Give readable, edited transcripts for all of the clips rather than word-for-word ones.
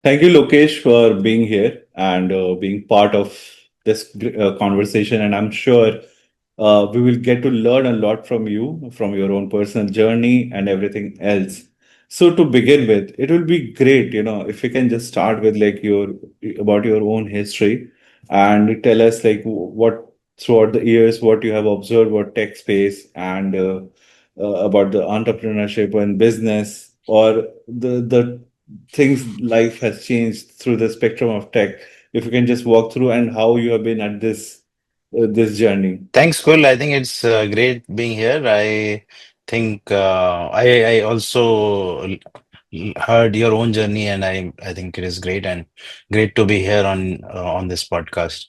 Thank you, Lokesh, for being here and being part of this conversation. And I'm sure we will get to learn a lot from you, from your own personal journey and everything else. So to begin with, it will be great, if you can just start with like your about your own history and tell us like what throughout the years what you have observed, what tech space and about the entrepreneurship and business or the things life has changed through the spectrum of tech. If you can just walk through and how you have been at this journey. Thanks, Kul. I think it's great being here. I think I also heard your own journey, and I think it is great and great to be here on this podcast.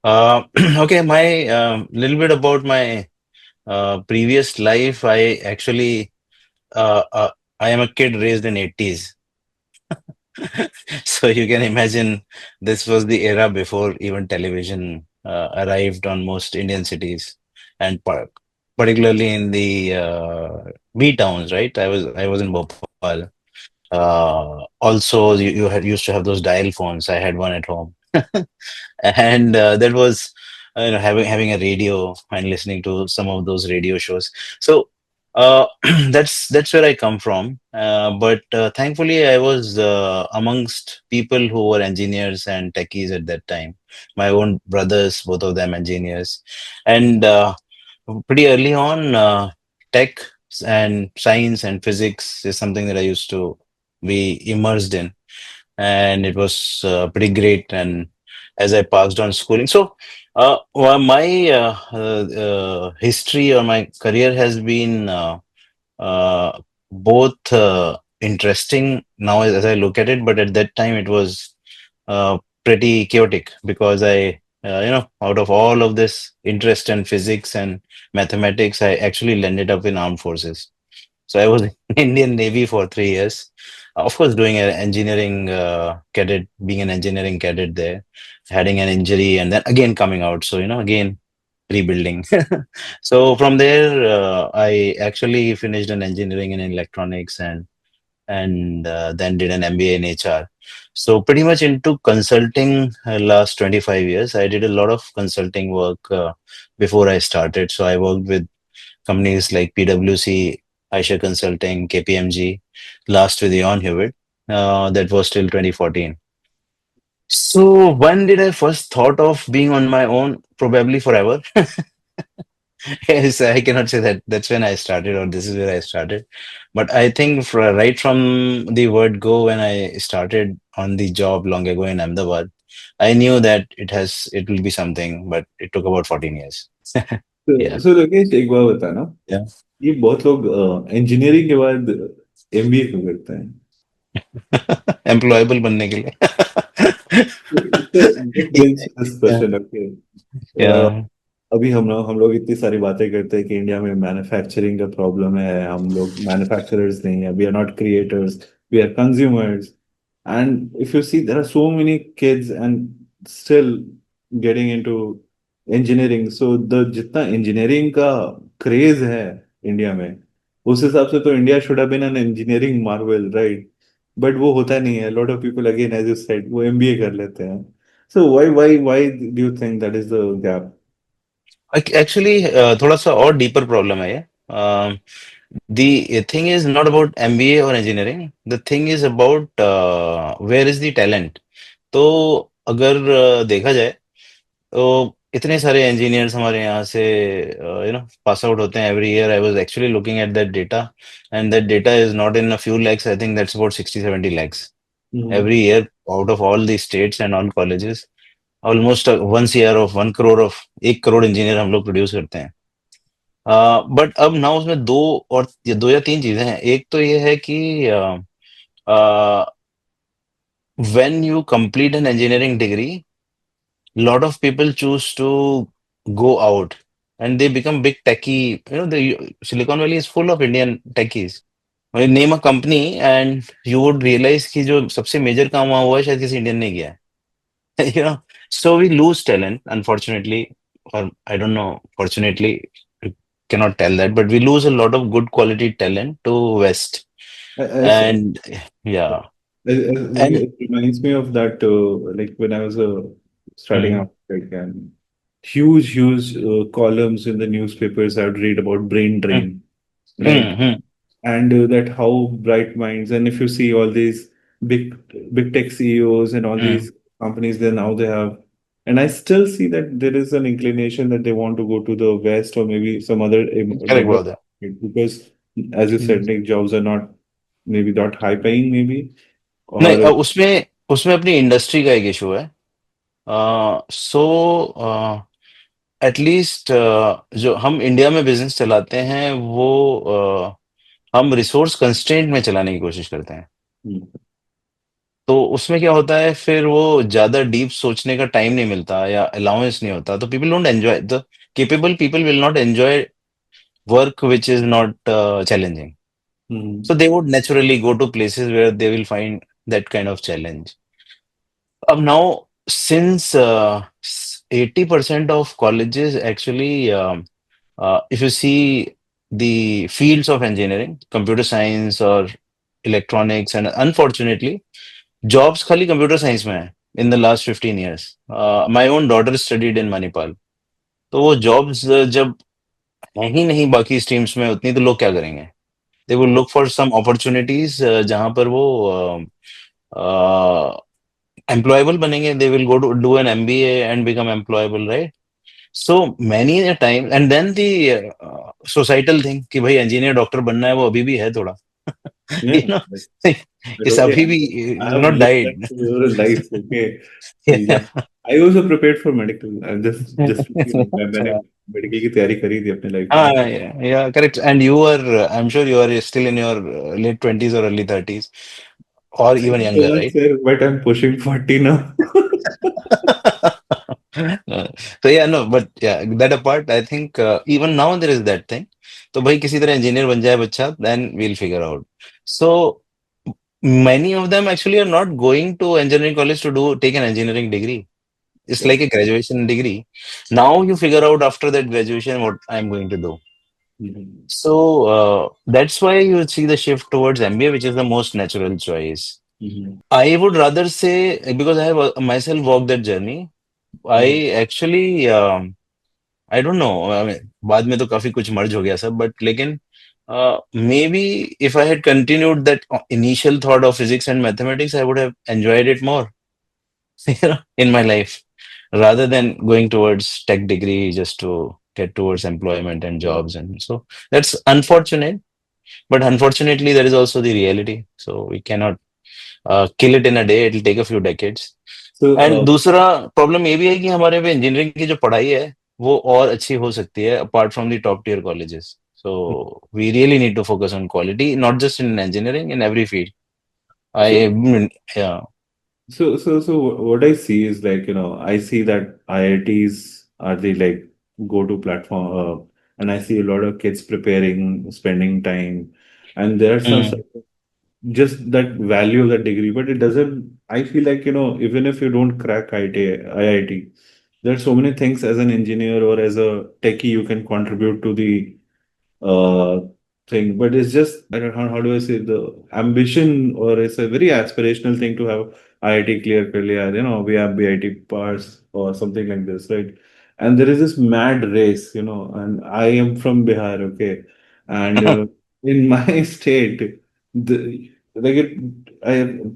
Okay, my little bit about my previous life. I am a kid raised in 80s. So you can imagine this was the era before even television arrived on most Indian cities, and particularly in the B towns, right? I was in Bhopal. Also, you had used to have those dial phones. I had one at home, and that was having a radio and listening to some of those radio shows. So that's where I come from. But thankfully, I was amongst people who were engineers and techies at that time. My own brothers, both of them engineers, and pretty early on, tech and science and physics is something that I used to be immersed in, and it was pretty great. And as I passed on schooling, so my history or my career has been uh, both interesting now as I look at it, but at that time it was pretty chaotic because out of all of this interest in physics and mathematics, I actually landed up in armed forces. So I was in Indian Navy for 3 years. Of course, doing an engineering cadet, being an engineering cadet there, having an injury, and then again coming out. So, again, rebuilding. So from there, I actually finished an engineering in electronics and then did an MBA in HR. So pretty much into consulting last 25 years. I did a lot of consulting work before I started. So I worked with companies like PWC, Aisha Consulting, KPMG, last with Ion Hewitt. That was till 2014. So when did I first thought of being on my own? Probably forever. Yes, I cannot say that that's when I started or this is where I started. But I think right from the word go when I started on the job long ago in Ahmedabad, I knew that it will be something, but it took about 14 years. Yeah. So Lokesh एक बार बताना, Yeah. ये बहुत लोग engineering के बाद MBA क्यों करते हैं? एम्प्लॉयबल बनने के लिए So that brings this या question, okay. या अभी हम लोग इतनी सारी बातें करते हैं कि इंडिया में मैन्युफैक्चरिंग का प्रॉब्लम है, हम लोग मैन्युफैक्चरर्स नहीं है, we are not creators, we are consumers. And if you see there are so many kids and still getting into engineering. So the जितना इंजीनियरिंग का क्रेज है इंडिया में, उस हिसाब से तो India should have been an engineering marvel, right? But वो होता नहीं है. Lot of people again as you said वो एमबीए कर लेते हैं. So why do you think that is the gap? Actually थोड़ा सा और डीपर प्रॉब्लम है ये. The thing is not about MBA or engineering. The thing is about where is the talent. तो अगर देखा जाए तो इतने सारे इंजीनियर्स हमारे यहाँ से पास आउट होते हैं every year. I was actually looking at that data, and that data is not in a few lakhs. I think that's about 60-70 lakhs Mhm. every year out of all the states and all colleges. Almost 1 CR of 1 crore of 1 crore engineer हम लोग produce करते हैं. But अब ना उसमें दो या तीन चीजें हैं. एक तो ये है कि when you complete an engineering degree, lot of people choose to go out and they become big techie. The Silicon Valley is full of Indian techies. When you name a company and you would realize कि जो सबसे major काम वहाँ हुआ है शायद किसी Indian ने किया है. So we lose talent, unfortunately, or I don't know, fortunately, you cannot tell that, but we lose a lot of good quality talent to West. I, I, And yeah. Like And it reminds me of that, like when I was starting mm, out, like, and huge columns in the newspapers I would read about brain mm, drain, right? mm, And that how bright minds, and if you see all these big big tech CEOs and all mm, these companies, they now they have, and I still see that there is an inclination that they want to go to the West or maybe some other correct developed about that. market, because as you Mm. said, like jobs are not maybe not high paying maybe, नहीं, or उसमें उसमें अपनी industry का एक issue है. So at least जो हम India में बिजनेस चलाते हैं वो हम रिसोर्स कंस्ट्रेंट में चलाने की कोशिश करते हैं. Hmm. तो उसमें क्या होता है, फिर वो ज्यादा डीप सोचने का टाइम नहीं मिलता या अलाउंस नहीं होता, तो people don't enjoy the capable people will not enjoy work which is not challenging. Hmm. So they would naturally go to places where they will find that kind of challenge. Now, since 80% of colleges actually, if you see the fields of engineering, computer science or electronics, and unfortunately, jobs खाली computer science में है in the last 15 years. My own daughter studied in Manipal. तो वो jobs जब है ही नहीं बाकी streams में उतनी, तो लोग क्या करेंगे? They will look for some opportunities जहाँ पर वो employable बनेंगे. They will go to do an MBA and become employable, right? So many a time, and then the societal thing कि भाई engineer doctor बनना है, वो अभी भी है थोड़ा. Yeah, You know, I it's totally अभी भी, understand. I it's have not lived that died. your life. Okay. Yeah. Yeah. I also prepared for medical. I'm just मैंने Yeah. मेडिकल की तैयारी करी थी अपने लाइफ में. Yeah, yeah, correct. And you are, I'm sure you are still in your late 20s or early 30s, or Thank even you so younger, much, right? sir. But I'm pushing 40 now. So yeah, no, but yeah, that apart, I think even now there is that thing. तो भाई किसी तरह engineer बन जाए बच्चा, then we'll figure out. So many of them actually are not going to engineering college to do take an engineering degree. It's like Yes. a graduation degree. Now you figure out after that graduation what I'm going to do. Mhm. So that's why you see the shift towards MBA, which is the most natural choice. Mhm. I would rather say, because I have myself walked that journey. Mhm. I actually I don't know. I mean, बाद में तो काफी कुछ merge हो गया सब, but लेकिन maybe if I had continued that initial thought of physics and mathematics, I would have enjoyed it more, in my life, rather than going towards tech degree just to get towards employment and jobs. And so that's unfortunate, but unfortunately, that is also the reality. So we cannot kill it in a day. It'll take a few decades. So, and दूसरा problem ये भी है कि हमारे पे engineering की जो पढ़ाई है वो और अच्छी हो सकती है apart from the top tier colleges. So we really need to focus on quality, not just in engineering, in every field. so, I yeah. so what I see is like, I see that IITs are the like go-to platform, and I see a lot of kids preparing, spending time, and there are some just that value of that degree, but it doesn't, I feel like, even if you don't crack IIT, there are so many things as an engineer or as a techie you can contribute to the uh, thing. But it's just, I don't know, how do I say, the ambition, or it's a very aspirational thing to have IIT clear, clearly, we have BIT pass or something like this, right? And there is this mad race, and I am from Bihar, okay? And in my state, like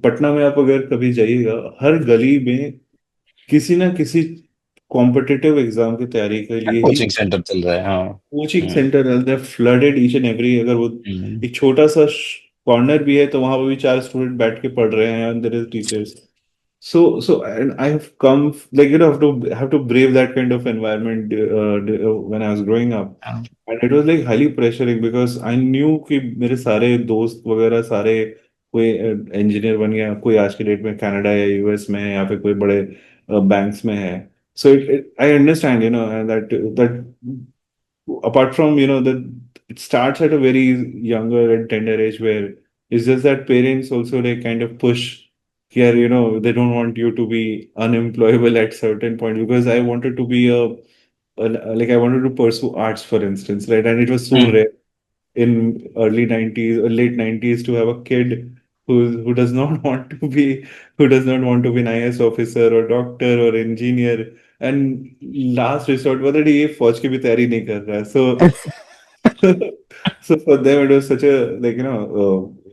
Patna में आप अगर कभी जाइएगा, हर गली में किसी ना किसी कॉम्पिटिटिव एग्जाम की तैयारी के लिए ही कोचिंग सेंटर चल रहा है, हाँ. कोचिंग हम्म, सेंटर है, दे फ्लडेड ईच एंड एवरी, अगर वो हम्म, एक छोटा सा कॉर्नर भी है तो वहां पर भी चार स्टूडेंट बैठ के पढ़ रहे हैं, and there is teachers. So and I have come, like, have to brave that kind of environment when I was growing up, हाँ. and it was like highly pressuring because I knew कि मेरे सारे दोस्त वगैरह सारे कोई engineer बन गया, कोई आज के डेट में कनाडा या यूएस में है या फिर कोई बड़े बैंक्स में है. So I understand, that apart from, that it starts at a very younger and tender age, where it's just that parents also like kind of push here, they don't want you to be unemployable at certain point, because I wanted to be like I wanted to pursue arts, for instance, right? And it was so hmm, rare in early 90s or late 90s to have a kid who does not want to be who does not want to be an IAS officer or doctor or engineer, and last resort whether ये फौज की भी तैयारी नहीं कर रहा है. So for them it was such a like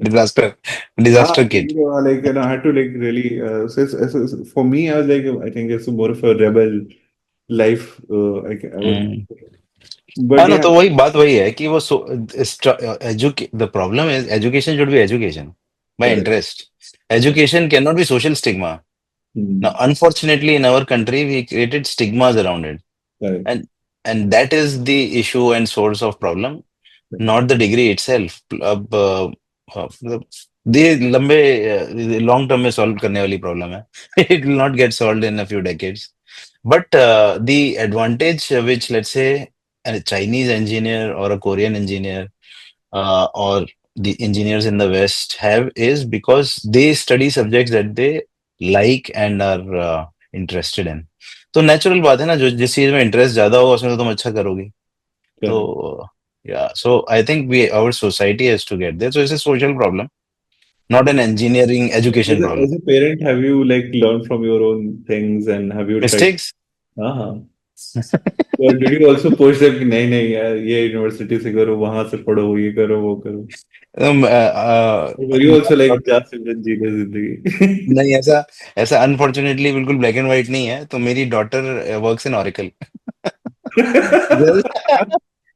Disaster, yeah, disaster kid. I had to like really for me I was like I think it's more of a rebel life I would, Mm. but हाँ ना, yeah, तो वही बात वही है कि वो the problem is education should be education by correct. Interest. Education can not be social stigma. Now, Hmm. unfortunately, in our country, we created stigmas around it, Correct. and that is the issue and source of problem, not the degree itself. अब मतलब ये लंबे long term में solve करने वाली problem है. It will not get solved in a few decades. But the advantage which, let's say, a Chinese engineer or a Korean engineer or the engineers in the West have is because they study subjects that they like and are interested in. तो natural बात है ना, जो जिस चीज में interest ज्यादा होगा उसमें तो तुम अच्छा करोगे. तो Correct. yeah, so I think we our society has to get there. So it's a social problem, not an engineering education problem. As a parent, have you like learned from your own things and have you tried? Mistakes. हाँ. Or did you also push them कि नहीं नहीं यार ये university से करो वहां से पढ़ो ये करो वो करो? Or were you also like जा सिमरन जी ले जिंदगी? नहीं, ऐसा ऐसा अनफॉर्चुनेटली बिल्कुल ब्लैक एंड व्हाइट नहीं है. तो मेरी daughter works in oracle.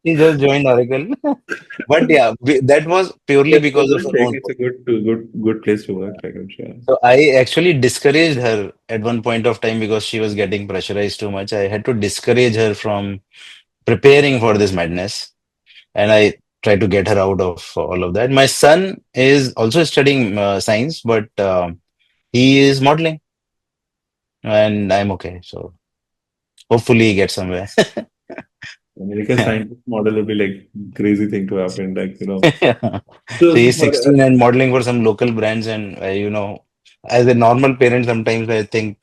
He just joined Oracle. But yeah, that was purely That's a because of good her thing. own It's work. a good place to work, like I'm sure. So I actually discouraged her at one point of time because she was getting pressurized too much. I had to discourage her from preparing for this madness, and I tried to get her out of all of that. My son is also studying science, but he is modeling, and I'm okay. So hopefully he gets somewhere. American scientist model would be like crazy thing to happen, like Yeah. So So he's 16 and modeling for some local brands, and as a normal parent, sometimes I think,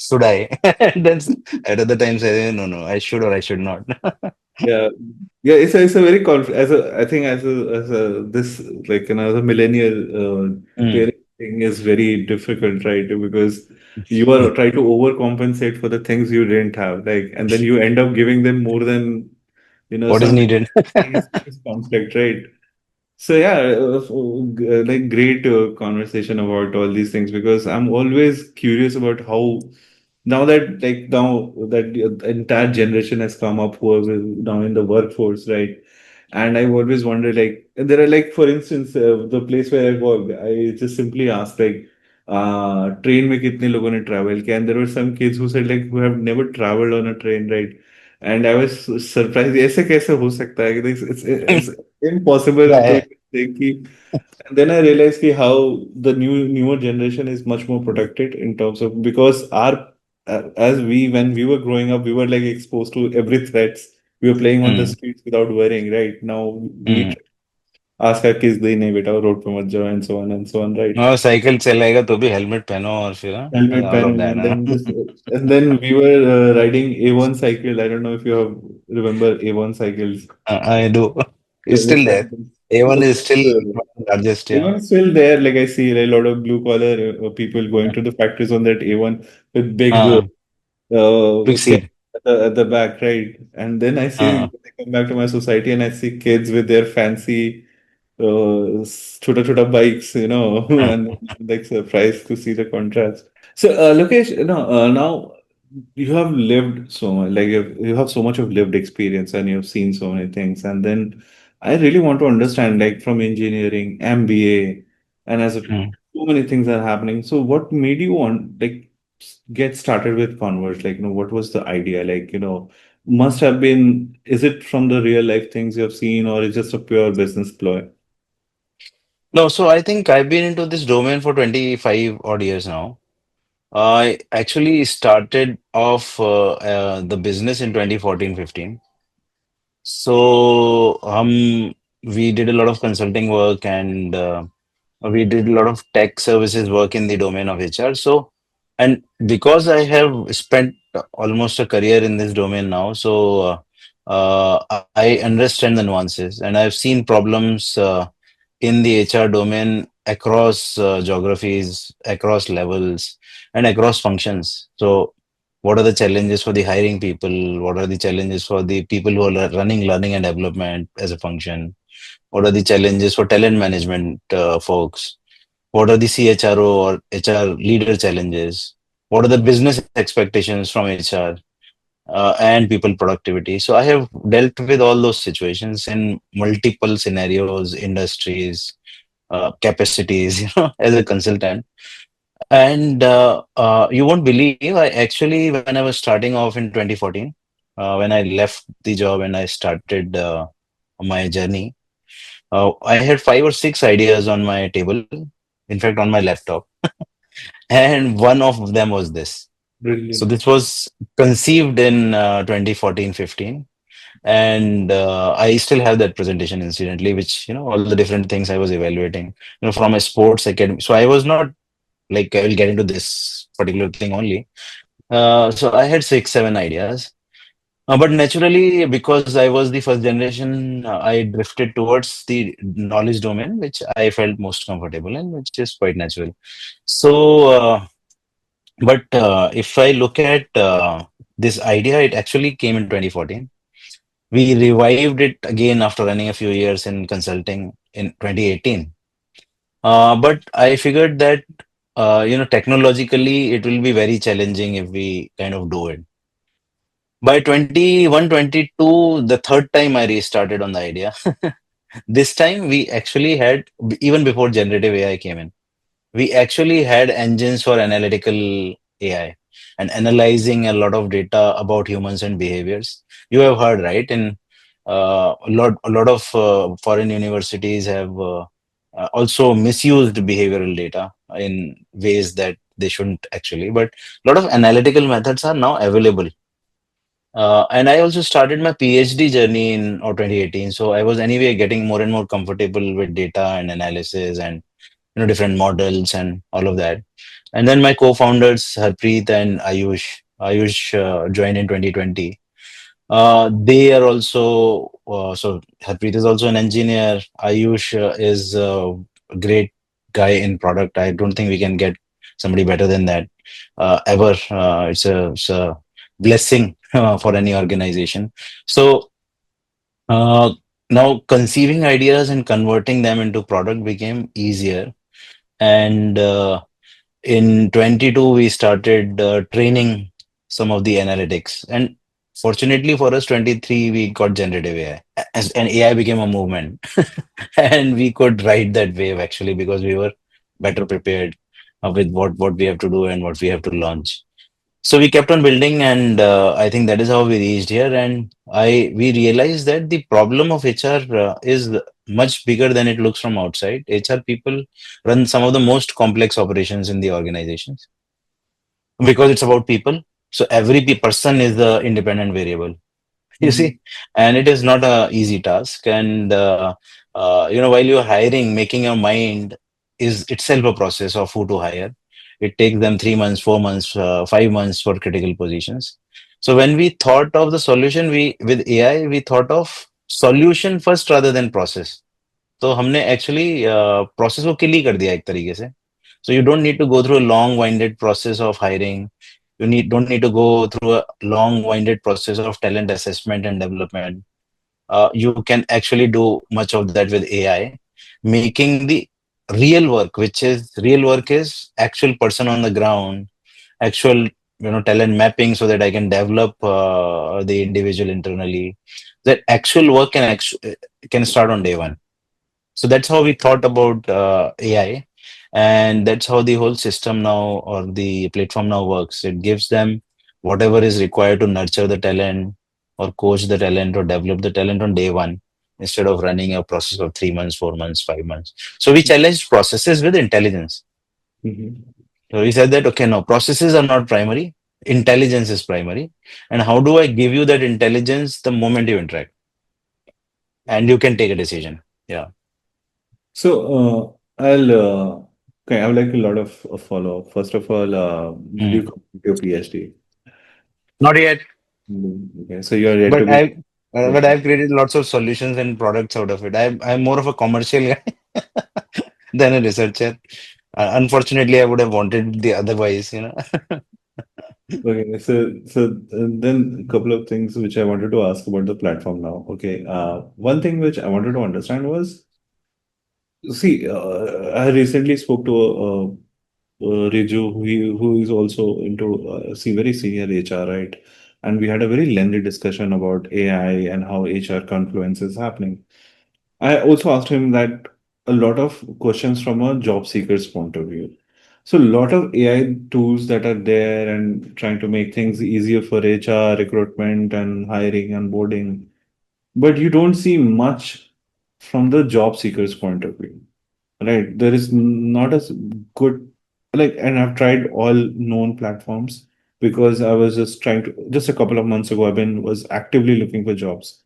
should I? And then at other times, I say, no, no, I should or I should not. yeah, yeah. It's a very as a I think as a this like as a millennial Mm, parenting is very difficult, right? Because you are trying to overcompensate for the things you didn't have, like, and then you end up giving them more than what is sometimes needed? is conflict, right? So yeah, like great conversation about all these things because I'm always curious about how now that the entire generation has come up who are now in the workforce, right? And I've always wondered like there are like for instance the place where I worked, I just simply asked like train में कितने लोगों ने travel किया and there were some kids who said like who have never traveled on a train, right? And I was surprised ऐसे कैसे हो सकता है कि it's impossible to Yeah, think कि and then I realized कि how the newer generation is much more protected in terms of because our as we when we were growing up we were like exposed to every threats we were playing on the mm, streets without worrying right now we mm. ask our kids नहीं बेटा road पे मत जाओ and so on right और cycle चलाएगा तो भी helmet पहनो और फिर helmet all of pen that. and then we were riding A1 cycle I don't know if you have remember A1 cycles I do. It's with still there. A1 is still the one of the largest. Yeah. A1 still there. Like I see a lot of blue collar people going to the factories on that A1 with big Uh, Big tent seat. at the back, right? And then I see Uh, when I come back to my society and I see kids with their fancy chota chota bikes, uh, and like surprised to see the contrast. So, Lokesh, now you have lived so much, like you have so much of lived experience and you've seen so many things. And then I really want to understand, like from engineering, MBA, and mm. so many things are happening. So, what made you want, like, get started with Converse? Like, what was the idea? Like, must have been, is it from the real life things you have seen, or is it just a pure business ploy? No, so I think I've been into this domain for 25 odd years now. I actually started off the business in 2014-15. So we did a lot of consulting work, and we did a lot of tech services work in the domain of HR. So, and because I have spent almost a career in this domain now, so I understand the nuances, and I've seen problems in the HR domain across geographies, across levels, and across functions. So, what are the challenges for the hiring people? What are the challenges for the people who are running learning and development as a function? What are the challenges for talent management folks? What are the CHRO or HR leader challenges? What are the business expectations from HR and people productivity? So I have dealt with all those situations in multiple scenarios, industries, capacities, as a consultant. And you won't believe, I actually, when I was starting off in 2014, when I left the job and I started my journey, I had five or six ideas on my table, in fact, on my laptop. And one of them was this. So Brilliant. this was conceived in 2014-15. And I still have that presentation incidentally, which, all the different things I was evaluating, from a sports academy. So I was not like, I will get into this particular thing only. So I had six, seven ideas. But naturally, because I was the first generation, I drifted towards the knowledge domain, which I felt most comfortable in, which is quite natural. So, but if I look at this idea, it actually came in 2014. We revived it again after running a few years in consulting in 2018. But I figured that, technologically, it will be very challenging if we kind of do it. By 21, 22, the third time I restarted on the idea. This time we actually had, even before generative AI came in, we actually had engines for analytical AI and analyzing a lot of data about humans and behaviors. You have heard, right? In a lot of foreign universities have also misused behavioral data in ways that they shouldn't actually. But a lot of analytical methods are now available. And I also started my PhD journey in 2018. So I was anyway getting more and more comfortable with data and analysis and different models and all of that. And then my co-founders Harpreet and Ayush joined in 2020. They are also so Harpreet is also an engineer. Ayush is a great guy in product. I don't think we can get somebody better than that ever. It's a blessing for any organization. So uh, now conceiving ideas and converting them into product became easier. And in 22, we started training some of the analytics. And fortunately for us, 23, we got generative AI. And AI became a movement. And we could ride that wave actually because we were better prepared with what we have to do and what we have to launch. So we kept on building, and I think that is how we reached here. And we realized that the problem of HR is much bigger than it looks from outside. HR people run some of the most complex operations in the organizations because it's about people. So every person is the independent variable. You Mhm. see, and it is not a easy task. And while you're hiring, making your mind is itself a process of who to hire. It takes them 3 months, 4 months, 5 months for critical positions. So when we thought of the solution, we with AI, we thought of solution first rather than process. तो हमने actually process को किल ही कर दिया एक तरीके से. So you don't need to go through a long-winded process of hiring. You don't need to go through a long-winded process of talent assessment and development. You can actually do much of that with AI, making the real work is actual person on the ground, actual talent mapping so that I can develop the individual internally. That actual work can start on day one. So that's how we thought about AI, and that's how the whole system now or the platform now works. It gives them whatever is required to nurture the talent or coach the talent or develop the talent on day one instead of running a process of 3 months, 4 months, 5 months. So we challenged processes with intelligence. Mhm. So we said that, okay, no, processes are not primary. Intelligence is primary. And how do I give you that intelligence the moment you interact? And you can take a decision. Yeah. So, okay, I would like a lot of follow-up. First of all, did you Mm. complete your PhD? Not yet. Okay, so you are yet to But be. I've created lots of solutions and products out of it. I'm more of a commercial guy. than a researcher. Unfortunately, I would have wanted the otherwise, Okay, so then a couple of things which I wanted to ask about the platform now. Okay, one thing which I wanted to understand was, see, I recently spoke to Riju, who is also into very senior HR, right? And we had a very lengthy discussion about AI and how HR confluence is happening. I also asked him that a lot of questions from a job seeker's point of view. So a lot of AI tools that are there and trying to make things easier for HR, recruitment and hiring and boarding, but you don't see much from the job seeker's point of view. Right. There is not as good, like, and I've tried all known platforms because I was just trying to, just a couple of months ago, was actively looking for jobs.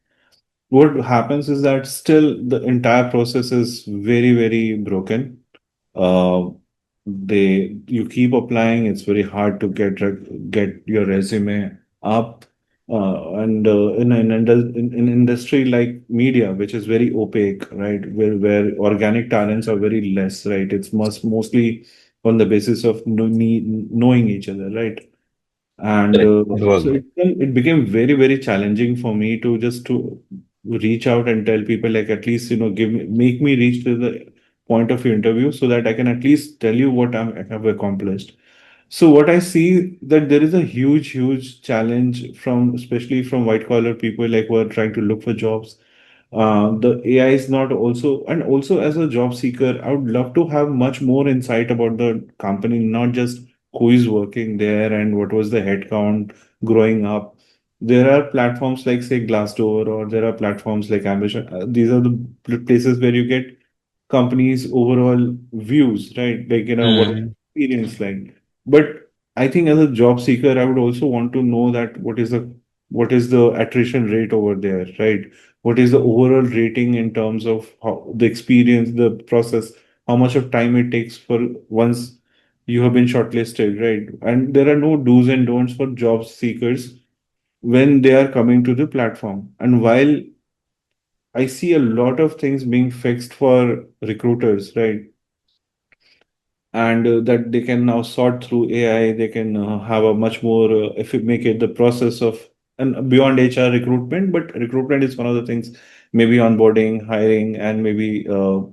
What happens is that still the entire process is very, very broken. Uh, you keep applying. It's very hard to get your resume up. And in industry like media, which is very opaque, right, where organic talents are very less, right? It's mostly on the basis of knowing each other, right? And Correct. It so was. it became very, very challenging for me to just to reach out and tell people, like, at least, make me reach to the point of your interview so that I can at least tell you what I have accomplished. So what I see that there is a huge, huge challenge from, especially from white collar people, like, who are trying to look for jobs. The AI is not also, and also as a job seeker, I would love to have much more insight about the company, not just who is working there and what was the headcount growing up. There are platforms like, say, Glassdoor, or there are platforms like Ambition. These are the places where you get companies' overall views, right? Like, what was Mm. the experience like. But I think as a job seeker, I would also want to know that what is the attrition rate over there, right? What is the overall rating in terms of how the experience, the process, how much of time it takes for once you have been shortlisted, right? And there are no do's and don'ts for job seekers when they are coming to the platform. And while I see a lot of things being fixed for recruiters, right? And that they can now sort through AI. They can have a much more, if you make it the process of, and beyond HR recruitment, but recruitment is one of the things, maybe onboarding, hiring, and maybe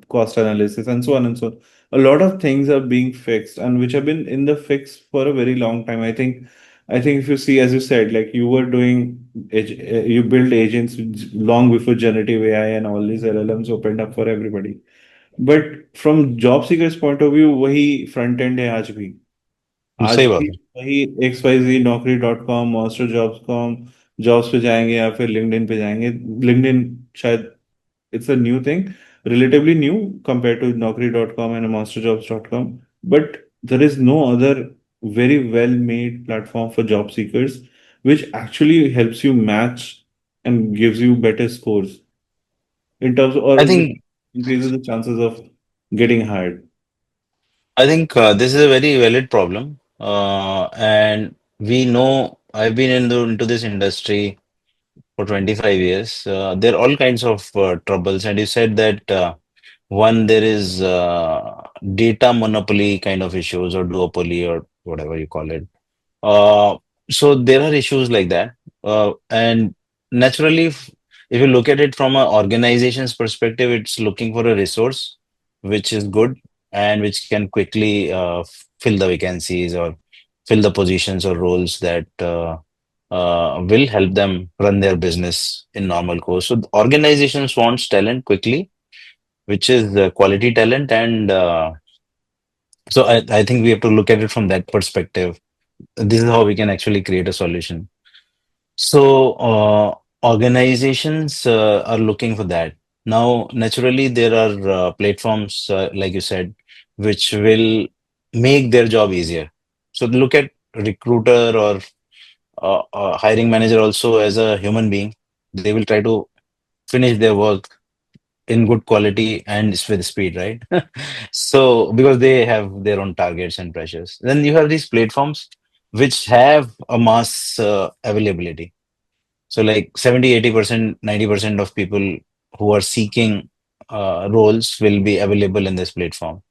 cost analysis, and so on and so on. A lot of things are being fixed, and which have been in the fix for a very long time. I think if you see, as you said, like, you were doing, you build agents long before generative AI and all these LLMs opened up for everybody. But from job seekers point of view वही front end है आज भी। आज सही बात भी है। वही XYZ Naukri.com, monster jobs com, jobs पे जाएंगे या फिर लिंक्डइन पे जाएंगे। लिंक्डइन शायद it's a new thing, relatively new compared to Naukri.com and monsterjobs.com. But there is no other very well made platform for job seekers which actually helps you match and gives you better scores in terms of, or I which think increases the chances of getting hired. I think this is a very valid problem, and we know I've been into this industry for 25 years. There are all kinds of troubles, and you said that one there is data monopoly kind of issues or duopoly or whatever you call it. Uh, so there are issues like that. And naturally, if you look at it from an organization's perspective, it's looking for a resource which is good and which can quickly fill the vacancies or fill the positions or roles that will help them run their business in normal course. So the organizations wants talent quickly, which is quality talent. And so I think we have to look at it from that perspective. This is how we can actually create a solution. So, organizations are looking for that. Now, naturally, there are platforms, like you said, which will make their job easier. So, look at recruiter or hiring manager also as a human being. They will try to finish their work in good quality and with speed, right? So, because they have their own targets and pressures. Then you have these platforms which have a mass availability, so like 70, 80%, 90% of people who are seeking roles will be available in this platform.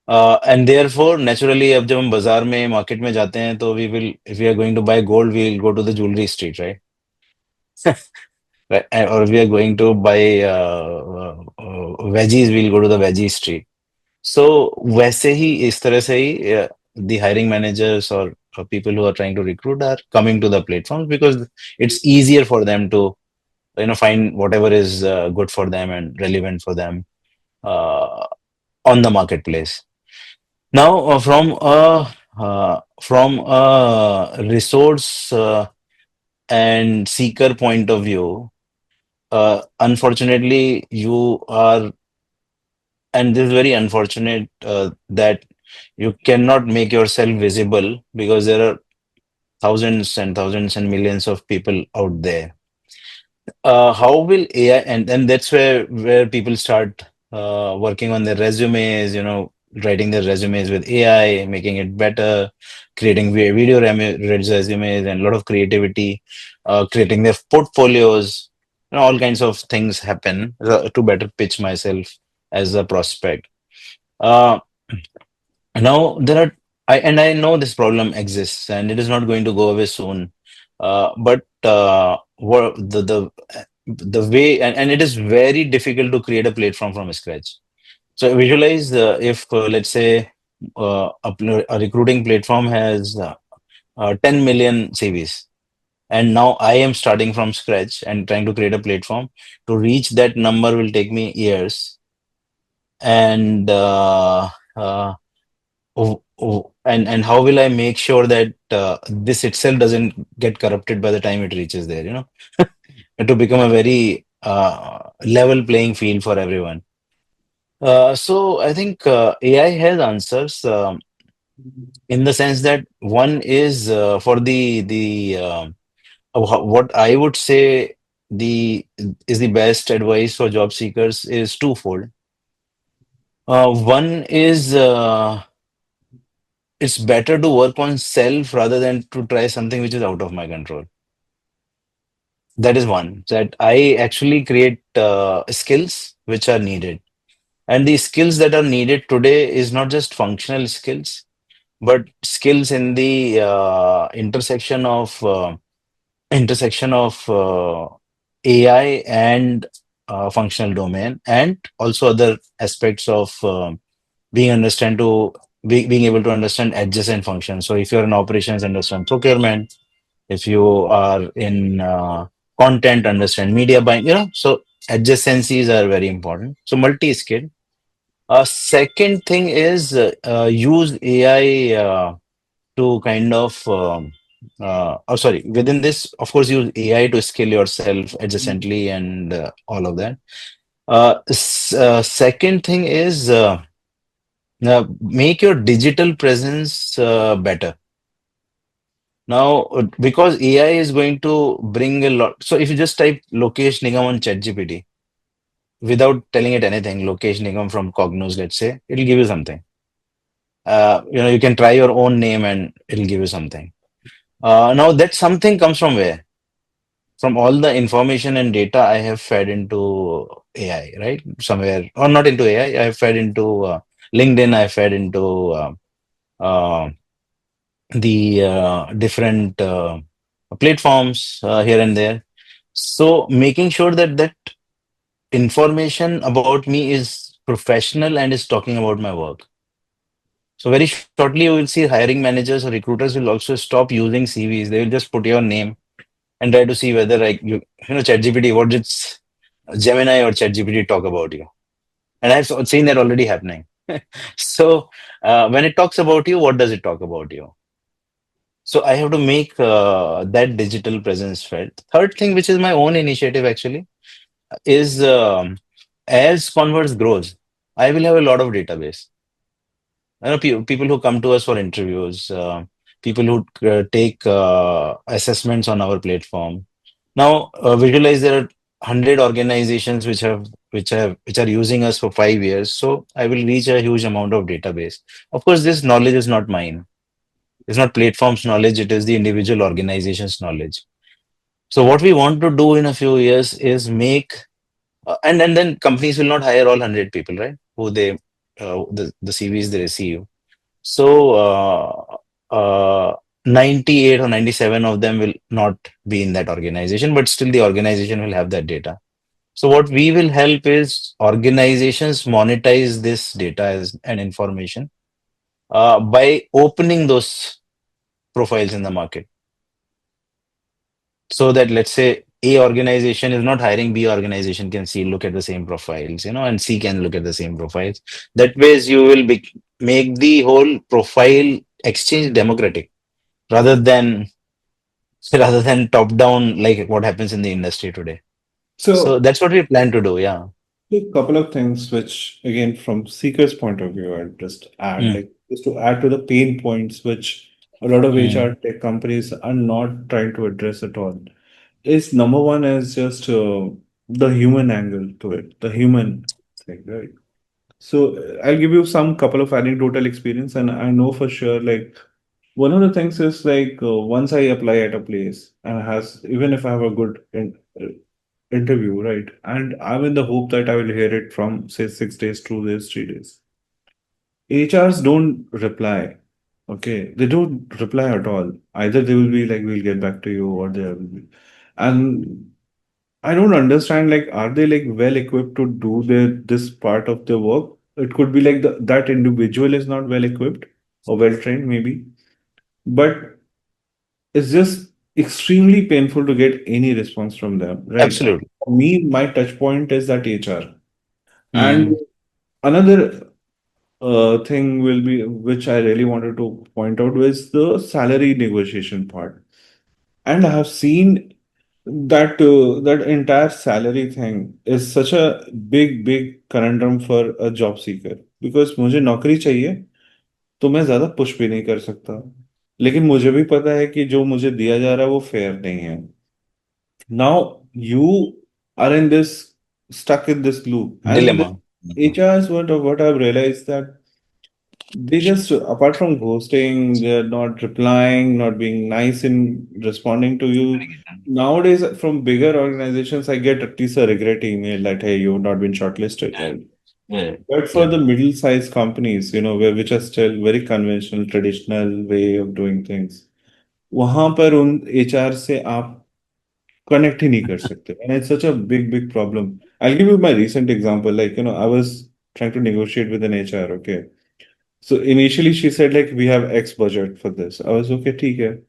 And therefore, naturally, अब जब हम बाजार में market में जाते हैं तो we will, if we are going to buy gold, we will go to the jewelry street, right? Right? Or if we are going to buy veggies, we'll go to the veggie street. So वैसे ही इस तरह से ही the hiring managers or people who are trying to recruit are coming to the platforms because it's easier for them to find whatever is good for them and relevant for them uh, on the marketplace. Now, from a resource and seeker point of view, unfortunately, you are, and this is very unfortunate that you cannot make yourself visible because there are thousands and thousands and millions of people out there. How will AI, and that's where people start working on their resumes, writing their resumes with AI, making it better, creating video resumes and a lot of creativity, creating their portfolios, all kinds of things happen to better pitch myself as a prospect. Uh, Now there are, I know this problem exists and it is not going to go away soon. But what the way, and it is very difficult to create a platform from scratch. So visualize if let's say a recruiting platform has 10 million CVs, and now I am starting from scratch and trying to create a platform. To reach that number will take me years, and and how will I make sure that this itself doesn't get corrupted by the time it reaches there? To become a very level playing field for everyone. So I think AI has answers in the sense that one is for what I would say the is the best advice for job seekers is twofold. One is it's better to work on self rather than to try something which is out of my control. That is one, that I actually create skills which are needed. And the skills that are needed today is not just functional skills, but skills in the intersection of AI and functional domain, and also other aspects of being understand to being able to understand adjacent functions. So if you're in operations, understand procurement. If you are in content, understand media buying. So adjacencies are very important. So multi-skilled. Second thing is use AI to kind of sorry, within this, of course, use AI to skill yourself adjacently and all of that. Second thing is make your digital presence better. Now, because AI is going to bring a lot. So if you just type Lokesh Nigam on ChatGPT without telling it anything, Lokesh Nigam from Cognos, let's say, it'll give you something. You can try your own name and it'll give you something. Now that something comes from where? From all the information and data I have fed into AI, right? Somewhere, or not into AI, I have fed into LinkedIn, I fed into uh, the different platforms here and there. So making sure that that information about me is professional and is talking about my work. So very shortly, you will see hiring managers or recruiters will also stop using CVs. They will just put your name and try to see whether like ChatGPT, what did Gemini or ChatGPT talk about you? And I've seen that already happening. So when it talks about you, what does it talk about you? So I have to make that digital presence felt. Third thing, which is my own initiative actually, is as Converse grows, I will have a lot of database. People who come to us for interviews, people who take assessments on our platform. Now visualize there are 100 organizations which are using us for 5 years. So I will reach a huge amount of database. Of course, this knowledge is not mine. It's not platform's knowledge. It is the individual organization's knowledge. So what we want to do in a few years is make And then companies will not hire all 100 people, right? Who they the CVs they receive. So 98 or 97 of them will not be in that organization, but still the organization will have that data. So what we will help is organizations monetize this data as an information by opening those profiles in the market, so that, let's say, A organization is not hiring, B organization can see, look at the same profiles, and C can look at the same profiles. That ways you will make the whole profile exchange democratic, rather than rather than top down, like what happens in the industry today. So So, that's what we plan to do. Yeah. a couple of things which, again, from seeker's point of view, I'll just add, Mm, like, just to add to the pain points which a lot of mm, HR tech companies are not trying to address at all. Is number one is just the human angle to it, the human thing, right? So I'll give you some couple of anecdotal experience, and I know for sure, like one of the things is like once I apply at a place and has even if I have a good interview, right, and I'm in the hope that I will hear it from say 6 days, 2 days, 3 days. HRs don't reply. Okay, they don't reply at all. Either they will be like, "We'll get back to you," or they will be, and I don't understand, like, are they like well equipped to do this part of their work? It could be like that individual is not well equipped or well trained, maybe, but it's just extremely painful to get any response from them, right? absolutely. For me, my touch point is that HR. And Mm, another thing will be, which I really wanted to point out, was the salary negotiation part. And I have seen that entire salary thing is such a big conundrum for a job seeker, because मुझे नौकरी चाहिए तो मैं ज्यादा push भी नहीं कर सकता, लेकिन मुझे भी पता है कि जो मुझे दिया जा रहा है वो फेयर नहीं है. Now you are in this stuck in this loop, and dilemma. the Mhm. HRs, what I've realized, that they just, apart from ghosting, they're not replying, not being nice in responding to you. Nowadays, from bigger organizations, I get at least a regret email that, hey, you've not been shortlisted, Yeah. right? Yeah. But for Yeah. the middle-sized companies, which are still very conventional, traditional way of doing things, वहां पर उन HR से आप connect ही नहीं कर सकते. And it's such a big problem. I'll give you my recent example. Like, I was trying to negotiate with an HR, okay? So initially she said like we have X budget for this. I was okay, ठीक है.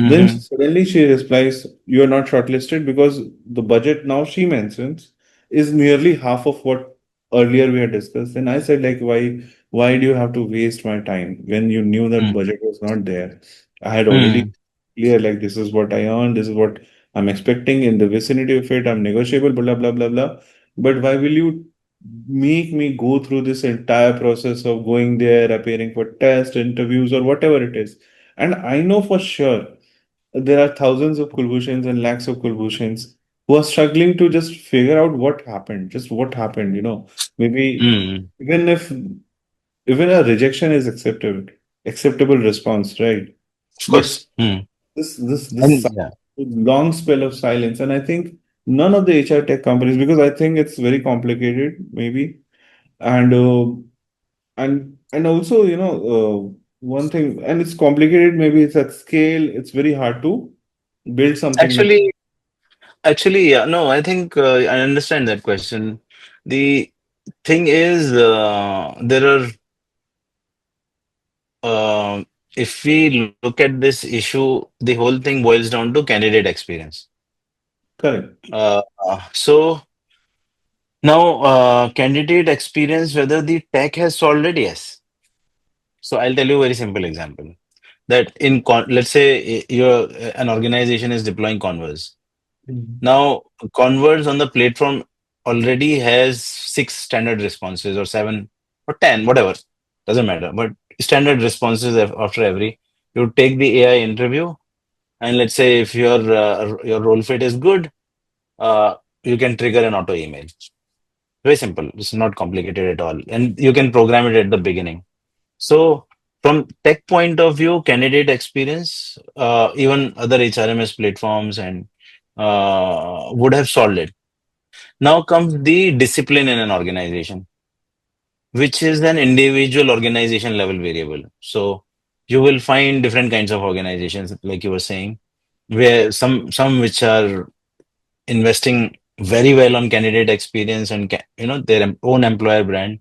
Then Hmm. suddenly she replies, "You are not shortlisted because the budget now she mentions is nearly half of what earlier we had discussed." And I said, like, why do you have to waste my time when you knew that Mm, budget was not there? I had already mm, clear, like, this is what I earn, this is what I'm expecting in the vicinity of it, I'm negotiable, blah blah blah blah. But why will you make me go through this entire process of going there, appearing for test interviews or whatever it is? And I know for sure there are thousands of Kulbhushans and lakhs of Kulbhushans who are struggling to just figure out what happened, just what happened. Maybe mm. even if even a rejection is acceptable response, right? Of But course. Mm. this And yeah. long spell of silence, and I think none of the HR tech companies, because I think it's very complicated, maybe, and and also one thing, and it's complicated, maybe it's at scale, it's very hard to build something like. Actually, actually, yeah, no, I think I understand that question. The thing is, there are, if we look at this issue, the whole thing boils down to candidate experience. Correct. So now, candidate experience, whether the tech has solved it, yes. So I'll tell you a very simple example. That let's say you're an organization is deploying Convers. Mhm. Now, Converse on the platform already has six standard responses, or seven or 10, whatever. Doesn't matter. But standard responses after every. You take the AI interview, and let's say if your role fit is good, uh, you can trigger an auto email. Very simple. It's not complicated at all. And you can program it at the beginning. So from tech point of view, candidate experience, even other HRMS platforms and would have solved it. Now comes the discipline in an organization, which is an individual organization level variable. So you will find different kinds of organizations, like you were saying, where some which are investing very well on candidate experience and their own employer brand.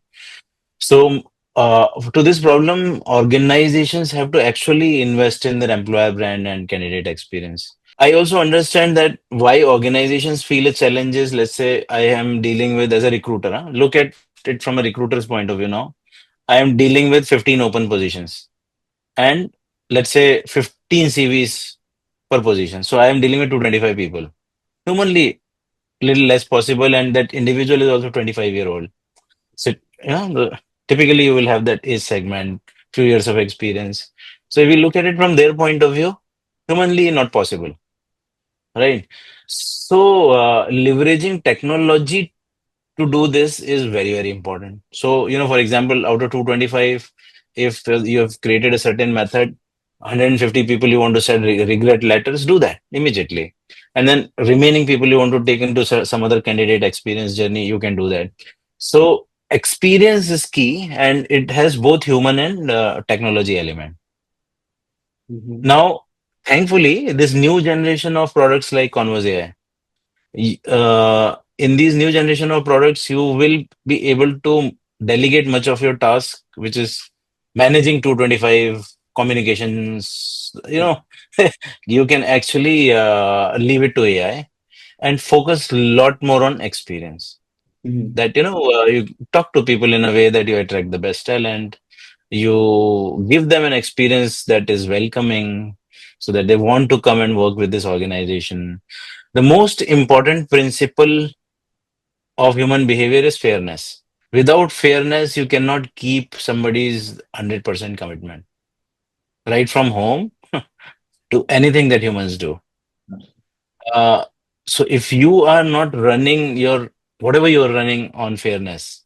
So to this problem, organizations have to actually invest in their employer brand and candidate experience. I also understand that why organizations feel a challenge is, let's say I am dealing with as a recruiter. Huh? Look at it from a recruiter's point of view now. I am dealing with 15 open positions and let's say 15 CVs per position. So I am dealing with 225 people. Humanly, little less possible, and that individual is also 25-year-old. So typically you will have that age segment, few years of experience. So if you look at it from their point of view, humanly not possible, right? So leveraging technology to do this is very, very important. So, for example, out of 225, if you have created a certain method, 150 people you want to send regret letters, do that immediately. And then remaining people you want to take into some other candidate experience journey, you can do that. So experience is key, and it has both human and technology element. Mhm. Now, thankfully, this new generation of products like Converse AI, in these new generation of products, you will be able to delegate much of your task, which is managing 225 communications. You can actually leave it to AI and focus a lot more on experience. Mhm. That, you talk to people in a way that you attract the best talent, you give them an experience that is welcoming so that they want to come and work with this organization. The most important principle of human behavior is fairness. Without fairness, you cannot keep somebody's 100% commitment, right from home to anything that humans do. Uh, so if you are not running your whatever you are running on fairness,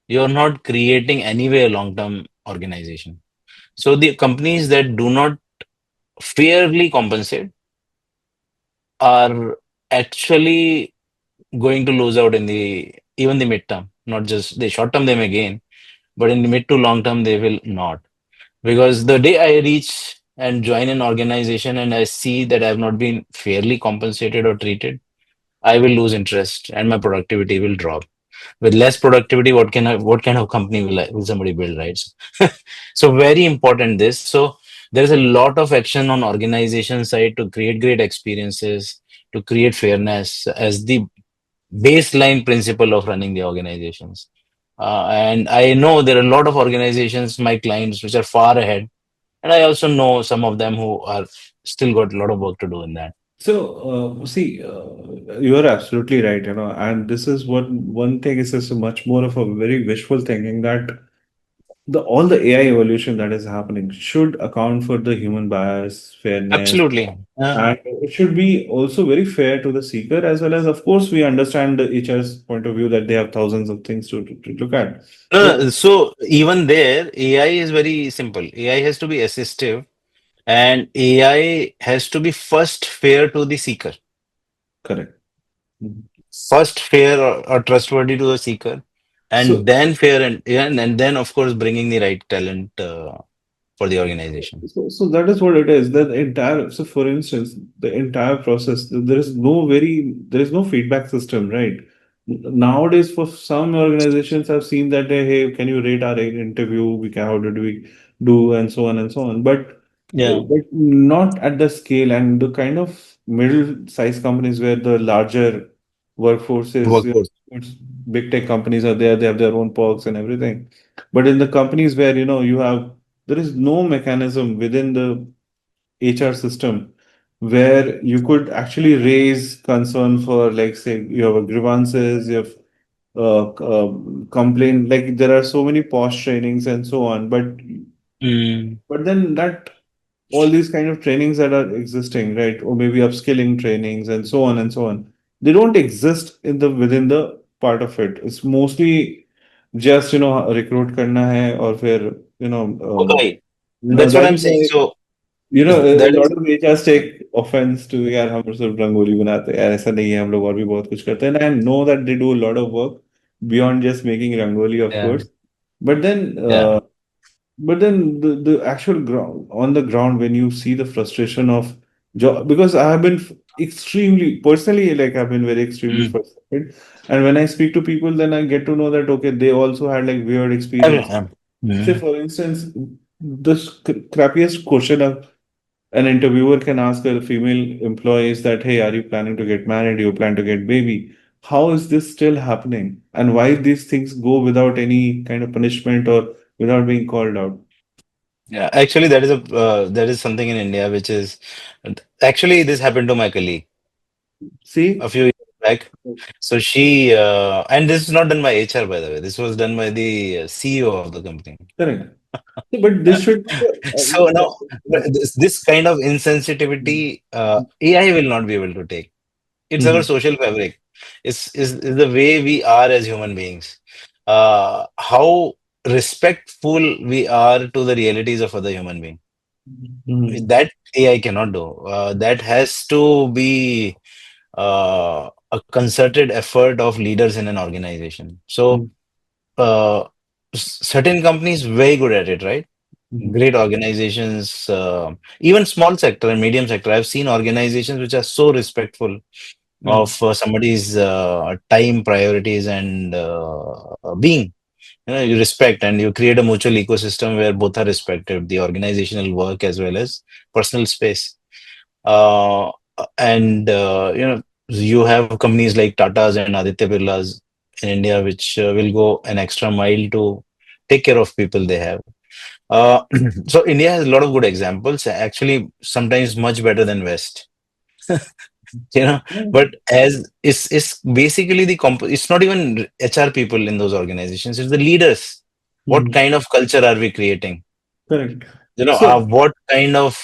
you are not creating anyway a long-term organization. So the companies that do not fairly compensate are actually going to lose out in the even the midterm, not just the short term they may gain, but in the mid to long term they will not. Because the day I reach and join an organization and I see that I have not been fairly compensated or treated, I will lose interest and my productivity will drop. With less productivity, what kind of company will somebody build, right? So very important this. So there's a lot of action on organization side to create great experiences, to create fairness as the baseline principle of running the organizations. And I know there are a lot of organizations, my clients, which are far ahead. And I also know some of them who are still got a lot of work to do in that. So, see, you are absolutely right, and this is what one thing is just much more of a very wishful thinking that the all the AI evolution that is happening should account for the human bias, fairness, Absolutely. and it should be also very fair to the seeker as well as, of course, we understand the HR's point of view that they have thousands of things to look at. But So even there, AI is very simple. AI has to be assistive, and AI has to be first fair to the seeker. correct. Mhm. First fair or trustworthy to the seeker, and So, then fair and then of course bringing the right talent for the organization. so that is what it is. The entire, so for instance, the entire process, there is no feedback system, right? Nowadays, for some organizations, I've seen that, hey, can you rate our interview? How did we do, and so on and so on. Yeah, But not at the scale and the kind of middle-sized companies where the larger workforce is, workforce. it's big tech companies are there, they have their own perks and everything. But in the companies where, there is no mechanism within the HR system where you could actually raise concern for, like, say, you have grievances, you have complaint, like there are so many post trainings and so on. Mm. But then that all these kind of trainings that are existing, right? Or maybe upskilling trainings and so on and so on. They don't exist within the part of it. It's mostly just, recruit karna hai or फिर, Right. that That's what I'm is saying. why. So a That lot is, of HRs take offense to यार हम सिर्फ रंगोली बनाते हैं यार ऐसा नहीं है हम लोग और भी बहुत कुछ करते हैं and I know that they do a lot of work beyond just making rangoli of yeah, course but then yeah. the actual ground on the ground when you see the frustration of job because I have been extremely personally like I've been very extremely Mm. frustrated and when I speak to people then I get to know that okay they also had like weird experience. Say Mm. for instance the crappiest question an interviewer can ask a female employees that, hey, are you planning to get married? Do you plan to get baby? How is this still happening? And why these things go without any kind of punishment or without being called out? Yeah, actually, that is something in India which is actually this happened to my colleague a See? few years back. So she and this is not done by HR, by the way. This was done by the CEO of the company. Correct. But this should be So now this kind of insensitivity, AI will not be able to take. It's our Mhm. social fabric. Is the way we are as human beings. How respectful we are to the realities of other human beings. Mhm. That AI cannot do. That has to be a concerted effort of leaders in an organization. So Mhm. uh, certain companies very good at it, right? Mhm. Great organizations, even small sector and medium sector. I've seen organizations which are so respectful Mhm. of somebody's time priorities and being. You respect and you create a mutual ecosystem where both are respected, the organizational work as well as personal space. Uh, and you have companies like Tata's and Aditya Birla's in India, which will go an extra mile to take care of people they have. Uh, so India has a lot of good examples, actually sometimes much better than West. you know but as it's basically it's not even HR people in those organizations, it's the leaders. What Mhm. kind of culture are we creating? Correct. So, What kind of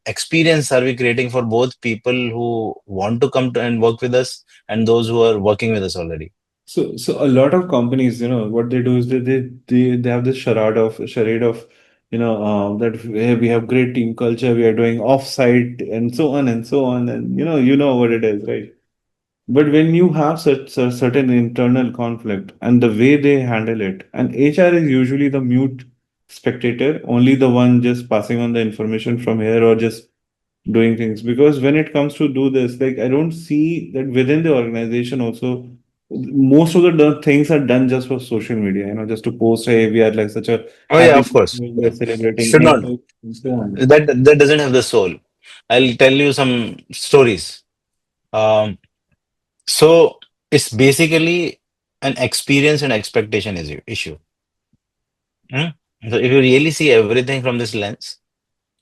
experience are we creating for both people who want to come to and work with us and those who are working with us already? so a lot of companies, what they do is they have this charade of, that hey, we have great team culture, we are doing off-site and so on and so on, and you know what it is, right? But when you have such a certain internal conflict and the way they handle it, and HR is usually the mute spectator, only the one just passing on the information from here or just doing things. Because when it comes to do this, like I don't see that within the organization also, most of the things are done just for social media, just to post, hey, we are like such a Oh yeah, happy, of course. we Yeah. are celebrating Should not. April and so on. That doesn't have the soul. I'll tell you some stories. Um, so it's basically an experience and expectation issue. Hmm? So if you really see everything from this lens,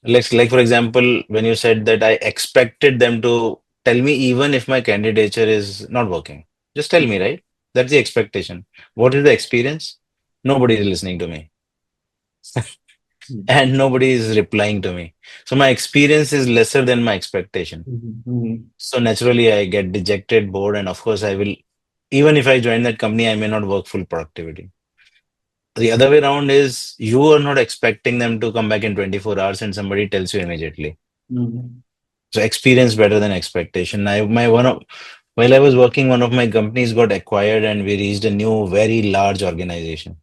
like for example, when you said that I expected them to tell me even if my candidature is not working, just tell me, right? That's the expectation. What is the experience? Nobody is listening to me and nobody is replying to me. So my experience is lesser than my expectation. Mhm. So naturally, I get dejected, bored, and of course, I will. Even if I join that company, I may not work full productivity. The other way around is you are not expecting them to come back in 24 hours and somebody tells you immediately. Mhm. So experience better than expectation. While I was working, one of my companies got acquired and we reached a new, very large organization.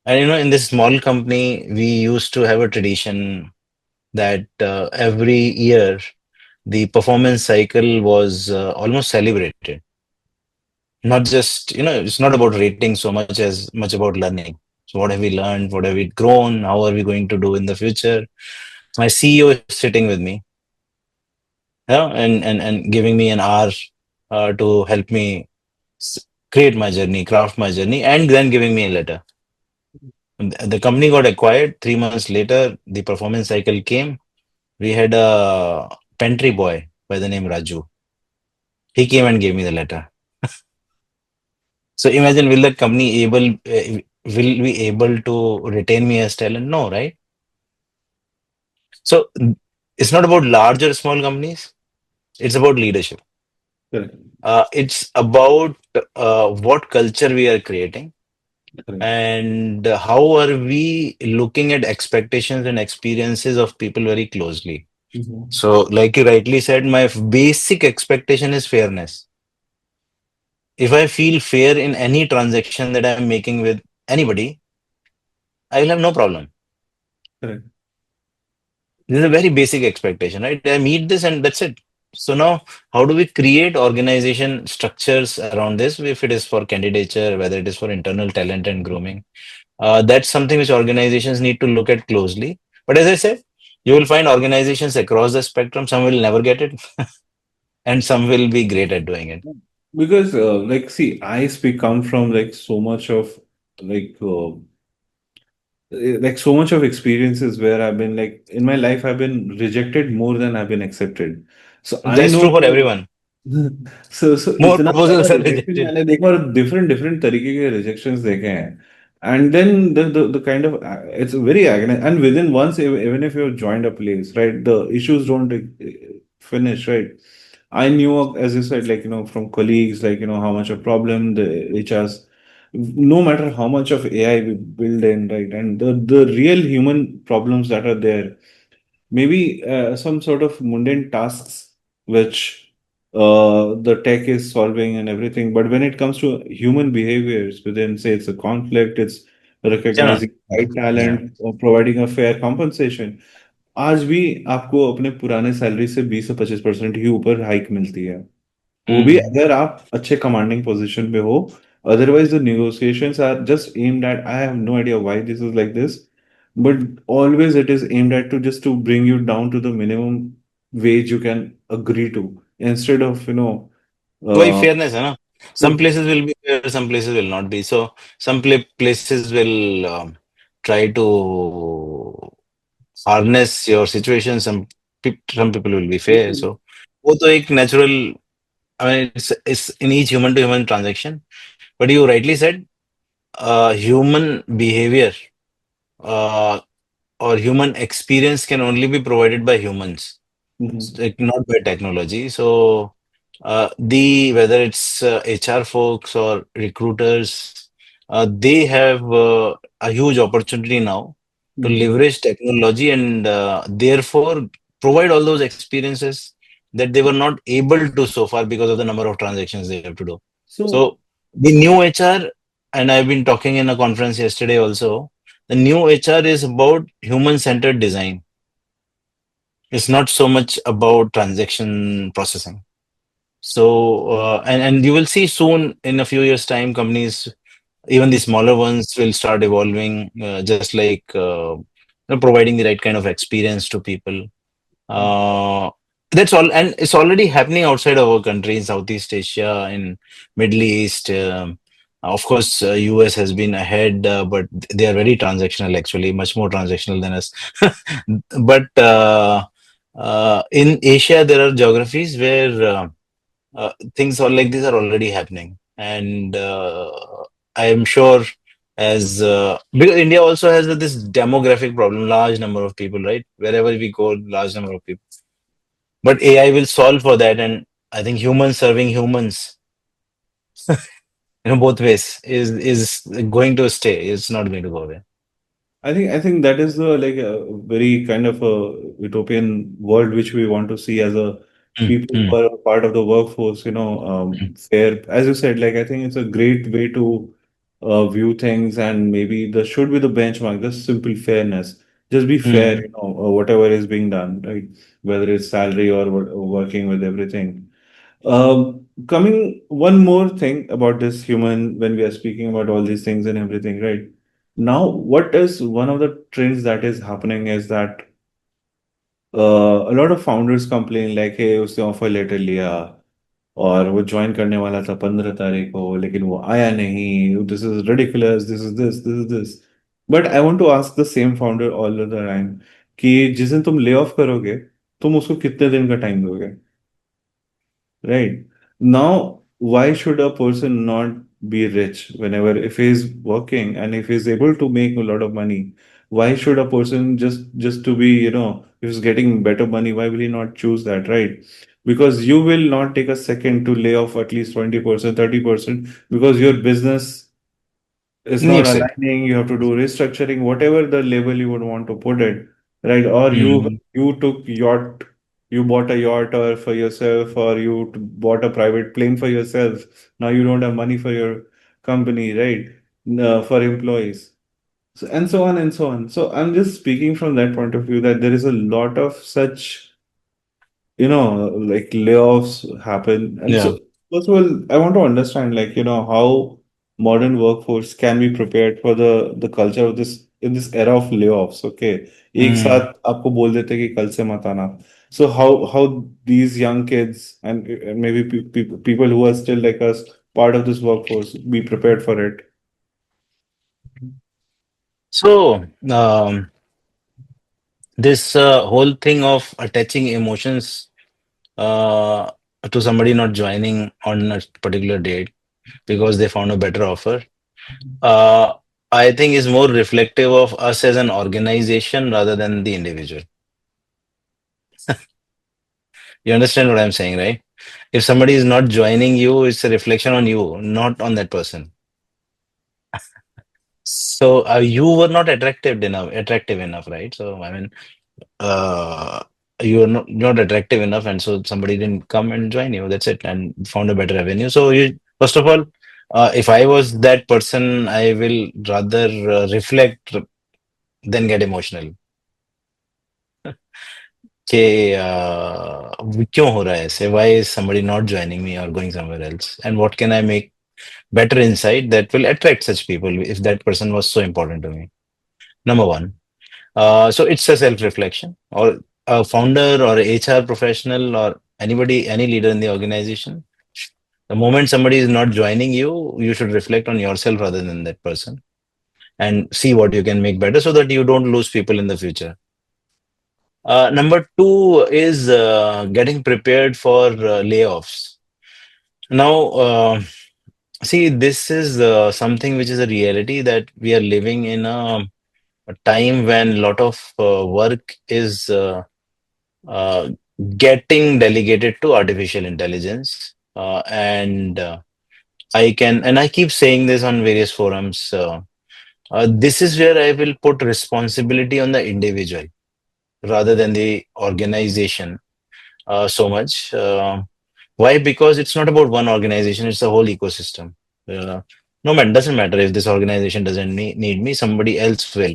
And in this small company, we used to have a tradition that every year the performance cycle was almost celebrated. Not just, it's not about rating so much about learning. So what have we learned? What have we grown? How are we going to do in the future? My CEO is sitting with me, and giving me an hour to help me create my journey, craft my journey, and then giving me a letter. And the company got acquired. 3 months later, the performance cycle came. We had a pantry boy by the name Raju. He came and gave me the letter. So imagine, will be able to retain me as talent? No, right? So it's not about large or small companies. It's about leadership. Correct. It's about what culture we are creating, Correct. And how are we looking at expectations and experiences of people very closely? Mhm. So, like you rightly said, my basic expectation is fairness. If I feel fair in any transaction that I'm making with anybody, I will have no problem. Correct. This is a very basic expectation, right? I meet this and that's it. So now, how do we create organization structures around this? If it is for candidature, whether it is for internal talent and grooming, that's something which organizations need to look at closely. But as I said, you will find organizations across the spectrum. Some will never get it, and some will be great at doing it. Because, like, see, come from like so much of like so much of experiences where I've been like in my life I've been rejected more than I've been accepted. So I That's know true for everyone. so More इतना proposals ज्यादा are rejection rejected. मैंने देखा और different different तरीके के rejections देखे हैं. And then the kind of it's very agony, and within once even if you've joined a place, right, the issues don't finish, right. I knew, as you said, like, from colleagues, like, how much a problem the HRs, no matter how much of AI we build in, right, and the real human problems that are there, maybe some sort of mundane tasks which the tech is solving and everything. But when it comes to human behaviors within, say, it's a conflict, it's Yeah. recognizing right Yeah. talent or providing a fair compensation. आज भी आपको अपने पुराने salary से 20 से 25% ही ऊपर hike मिलती है. वो भी Mm. अगर आप अच्छे कमांडिंग पोजीशन पे हो. Otherwise, the negotiations are just aimed at. I have no idea why this is like this, but always it is aimed at to just to bring you down to the minimum wage you can agree to, instead of Why uh, fairness, है ना? Some places will be fair, some places will not be. So some places will try to harness your situation. Some people will be fair. So वो तो एक natural. I mean, it's in each human to human transaction. But you rightly said, human behavior uh, or human experience can only be provided by humans. Mhm. Like not by technology. So the whether it's HR folks or recruiters, they have a huge opportunity now to Mhm. leverage technology and therefore provide all those experiences that they were not able to so far because of the number of transactions they have to do. So So the new HR, and I've been talking in a conference yesterday also, the new HR is about human-centered design. It's not so much about transaction processing. So, and you will see soon in a few years' time, companies, even the smaller ones, will start evolving, just like providing the right kind of experience to people. Uh, that's all, and it's already happening outside of our country in Southeast Asia, in Middle East. Of course, US has been ahead, but they are very transactional, actually, much more transactional than us. But in Asia, there are geographies where things all like these are already happening, and I am sure as because India also has this demographic problem, large number of people, right? Wherever we go, large number of people. But AI will solve for that, and I think humans serving humans, both ways is going to stay. It's not going to go away. I think that is the like a very kind of a utopian world which we want to see as a Mm, people who mm, are a part of the workforce, mm, fair. As you said, like I think it's a great way to view things, and maybe there should be the benchmark, just simple fairness. Just be fair, mm. whatever is being done, right? Whether it's salary or working with everything. Coming one more thing about this human, when we are speaking about all these things and everything, right? Now, what is one of the trends that is happening is that a lot of founders complain like, hey, उसने offer letter लिया और वो join करने वाला था 15 तारीख को, लेकिन वो आया नहीं. This is ridiculous, this is this. But I want to ask the same founder all the time कि जिस दिन तुम ले ऑफ करोगे, तुम उसको कितने दिन का टाइम दोगे? Right. Now, why should a person not be rich whenever if he's working and if he's able to make a lot of money? Why should a person just to be, if he's getting better money, why will he not choose that, right? Because you will not take a second to lay off at least 20%, 30%, because your business is You not said. aligning, you have to do restructuring, whatever the label you would want to put it, right? Or Mm. you bought a yacht or for yourself, or bought a private plane for yourself. Now you don't have money for your company, right? For employees. So, and so on and so on. So I'm just speaking from that point of view that there is a lot of such, like layoffs happen. And Yeah. so, first of all, I want to understand, like, how modern workforce can be prepared for the culture of this in this era of layoffs. Okay, एक Mm. साथ आपको बोल देते हैं कि कल से मत आना. So how these young kids and maybe people who are still like us, part of this workforce, be prepared for it. So, this whole thing of attaching emotions uh, to somebody not joining on a particular date because they found a better offer, uh, I think is more reflective of us as an organization rather than the individual. You understand what I'm saying, right? If somebody is not joining you, it's a reflection on you, not on that person. So you were not attractive enough, right? So I mean, uh, you are not attractive enough, and so somebody didn't come and join you. That's it, and found a better avenue. So you, first of all, if I was that person, I will rather reflect than get emotional. कि क्यों हो रहा है ऐसे? Why is somebody not joining me or going somewhere else? And what can I make better insight that will attract such people if that person was so important to me? Number one. So it's a self-reflection, or a founder or a HR professional or anybody, any leader in the organization. The moment somebody is not joining you, you should reflect on yourself rather than that person and see what you can make better so that you don't lose people in the future. Number two is getting prepared for layoffs. Now, see, this is something which is a reality that we are living in a time when a lot of work is uh, getting delegated to artificial intelligence. And I keep saying this on various forums. This is where I will put responsibility on the individual rather than the organization so much. Why? Because it's not about one organization, it's a whole ecosystem. Uh, no matter, doesn't matter if this organization doesn't need me, somebody else will,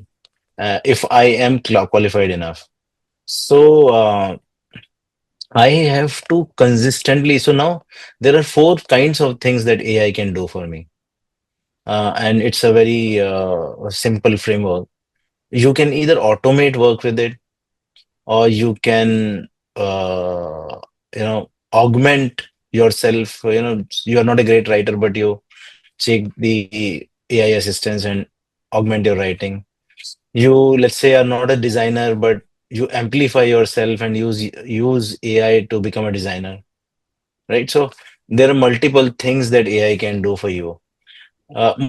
if I am qualified enough. So, I have to consistently. So now there are four kinds of things that AI can do for me. And it's a very simple framework. You can either automate work with it, or you can, augment yourself. You are not a great writer, but you check the AI assistants and augment your writing. You, let's say, are not a designer, but you amplify yourself and use AI to become a designer, right? So there are multiple things that AI can do for you.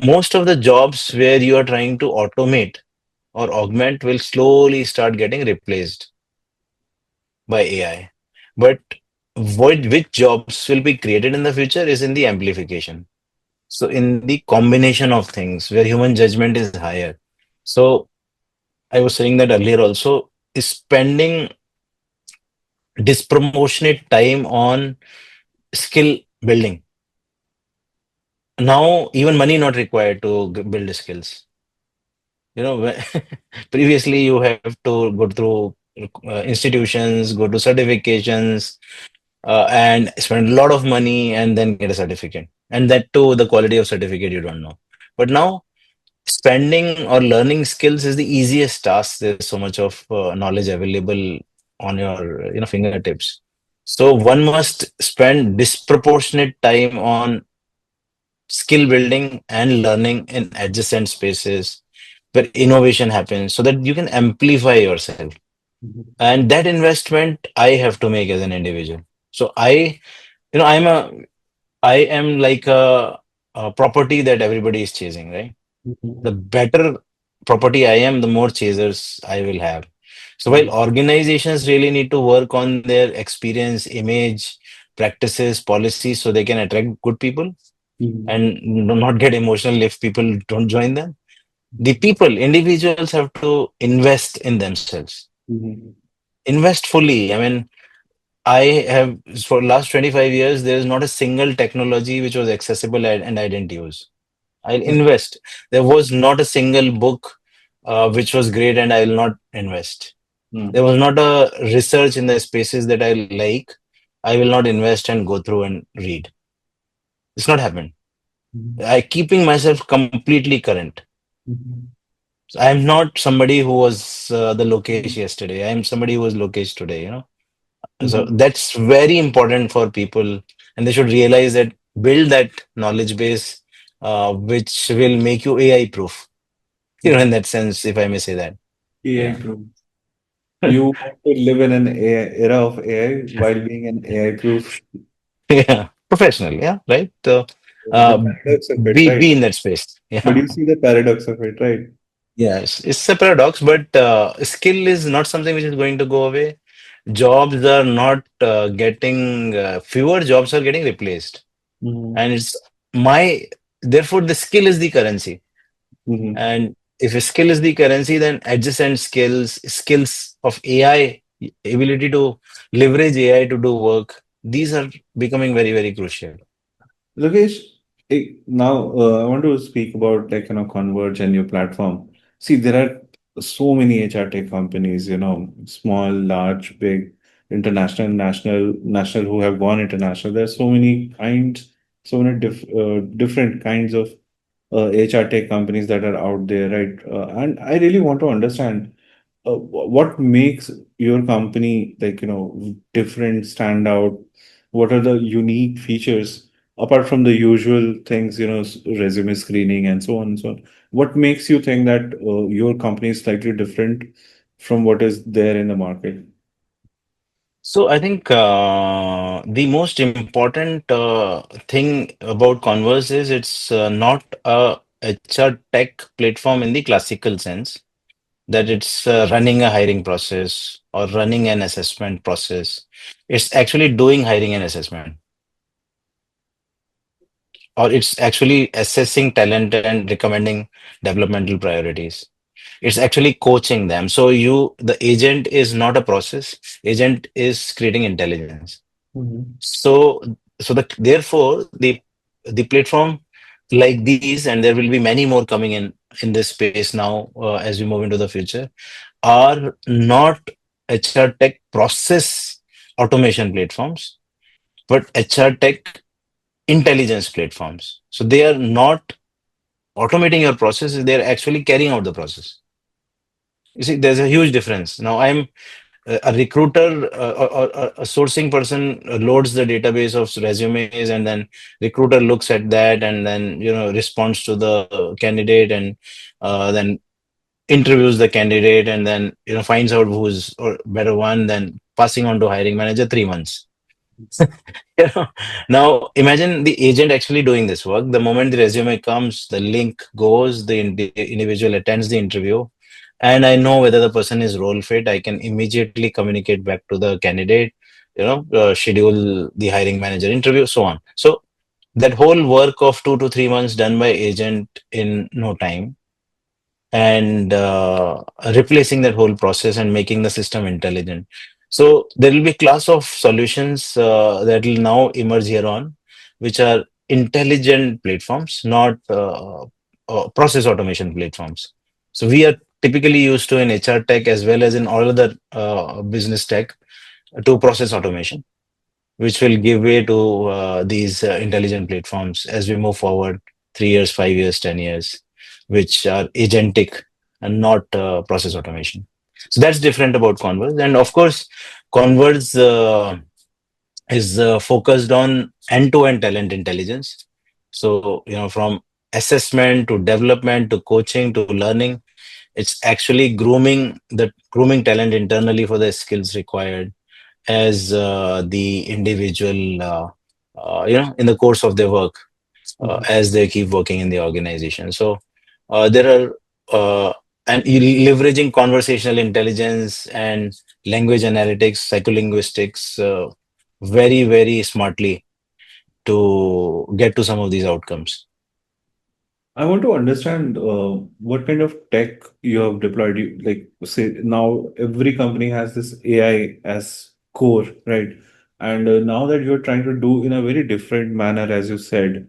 Most of the jobs where you are trying to automate or augment will slowly start getting replaced by AI. But which jobs will be created in the future is in the amplification. So in the combination of things where human judgment is higher. So I was saying that earlier also, is spending disproportionate time on skill building. Now, even money not required to build skills. Previously you have to go through institutions, go to certifications, and spend a lot of money and then get a certificate. And that too, the quality of certificate you don't know. But now, spending or learning skills is the easiest task. There's so much of knowledge available on your fingertips. So one must spend disproportionate time on skill building and learning in adjacent spaces where innovation happens so that you can amplify yourself. Mhm. And that investment I have to make as an individual. So I am like a property that everybody is chasing, right? Mhm. The better property I am, the more chasers I will have. So while Mhm. organizations really need to work on their experience, image, practices, policies so they can attract good people, Mhm. and not get emotional if people don't join them. The Mhm. people, individuals have to invest in themselves, Mhm. invest fully. I mean, I have for last 25 years, there is not a single technology which was accessible and I didn't use. I'll invest. There was not a single book which was great and I will not invest. There Mhm. was not a research in the spaces that I like. I will not invest and go through and read. It's not happened. Mhm. I keeping myself completely current. Mhm. So I'm not somebody who was the Lokesh yesterday. I'm somebody who was Lokesh today, you know. So Mhm. that's very important for people, and they should realize that build that knowledge base, which will make you AI proof. You know, in Mhm. that sense, if I may say that. AI Yeah. proof. You want to live in an AI, era of AI while being an AI proof. Yeah. Professional. Yeah. Right. So, The uh, paradox of it, be right? in that space. But Yeah. you see the paradox of it, right? Yes. It's a paradox, but skill is not something which is going to go away. Jobs are not getting fewer jobs are getting replaced, Mhm. and it's my therefore the skill is the currency. Mhm. And if a skill is the currency, then adjacent skills, skills of AI, ability to leverage AI to do work, these are becoming very, very crucial. Lokesh, now I want to speak about like Converge and your platform. See, there are so many HR tech companies, small, large, big, international, national who have gone international. There are so many kinds, so many different kinds of HR tech companies that are out there, right? And I really want to understand what makes your company different, stand out? What are the unique features apart from the usual things, resume screening and so on and so on? What makes you think that your company is slightly different from what is there in the market? So I think the most important thing about Converse is it's not a HR tech platform in the classical sense that it's running a hiring process or running an assessment process. It's actually doing hiring and assessment, or it's actually assessing talent and recommending developmental priorities. It's actually coaching them. So the agent is not a process. Agent is creating intelligence. Mhm. So, therefore the platform like these, and there will be many more coming in this space now as we move into the future, are not HR tech process automation platforms, but HR tech intelligence platforms. So they are not automating your process; they are actually carrying out the process. You see, there's a huge difference. Now, I'm a recruiter or a sourcing person loads the database of resumes, and then recruiter looks at that and then responds to the candidate, and then interviews the candidate, and then finds out who's or better one, then passing on to hiring manager 3 months. You know, now imagine the agent actually doing this work. The moment the resume comes, the link goes, the individual attends the interview, and I know whether the person is role fit. I can immediately communicate back to the candidate, schedule the hiring manager interview, so on. So that whole work of 2 to 3 months done by agent in no time, and replacing that whole process and making the system intelligent. So there will be class of solutions that will now emerge here on, which are intelligent platforms, not process automation platforms. So we are typically used to in HR tech as well as in all other business tech to process automation, which will give way to these intelligent platforms as we move forward 3 years, 5 years, 10 years, which are agentic and not process automation. So that's different about Converse. And of course, Converse is focused on end-to-end talent intelligence. So, from assessment to development to coaching to learning, it's actually grooming talent internally for the skills required as the individual in the course of their work Mhm. as they keep working in the organization. So there are and leveraging conversational intelligence and language analytics, psycholinguistics very, very smartly to get to some of these outcomes. I want to understand what kind of tech you have deployed. Like, say, now every company has this AI as core, right? And now that you're trying to do in a very different manner, as you said,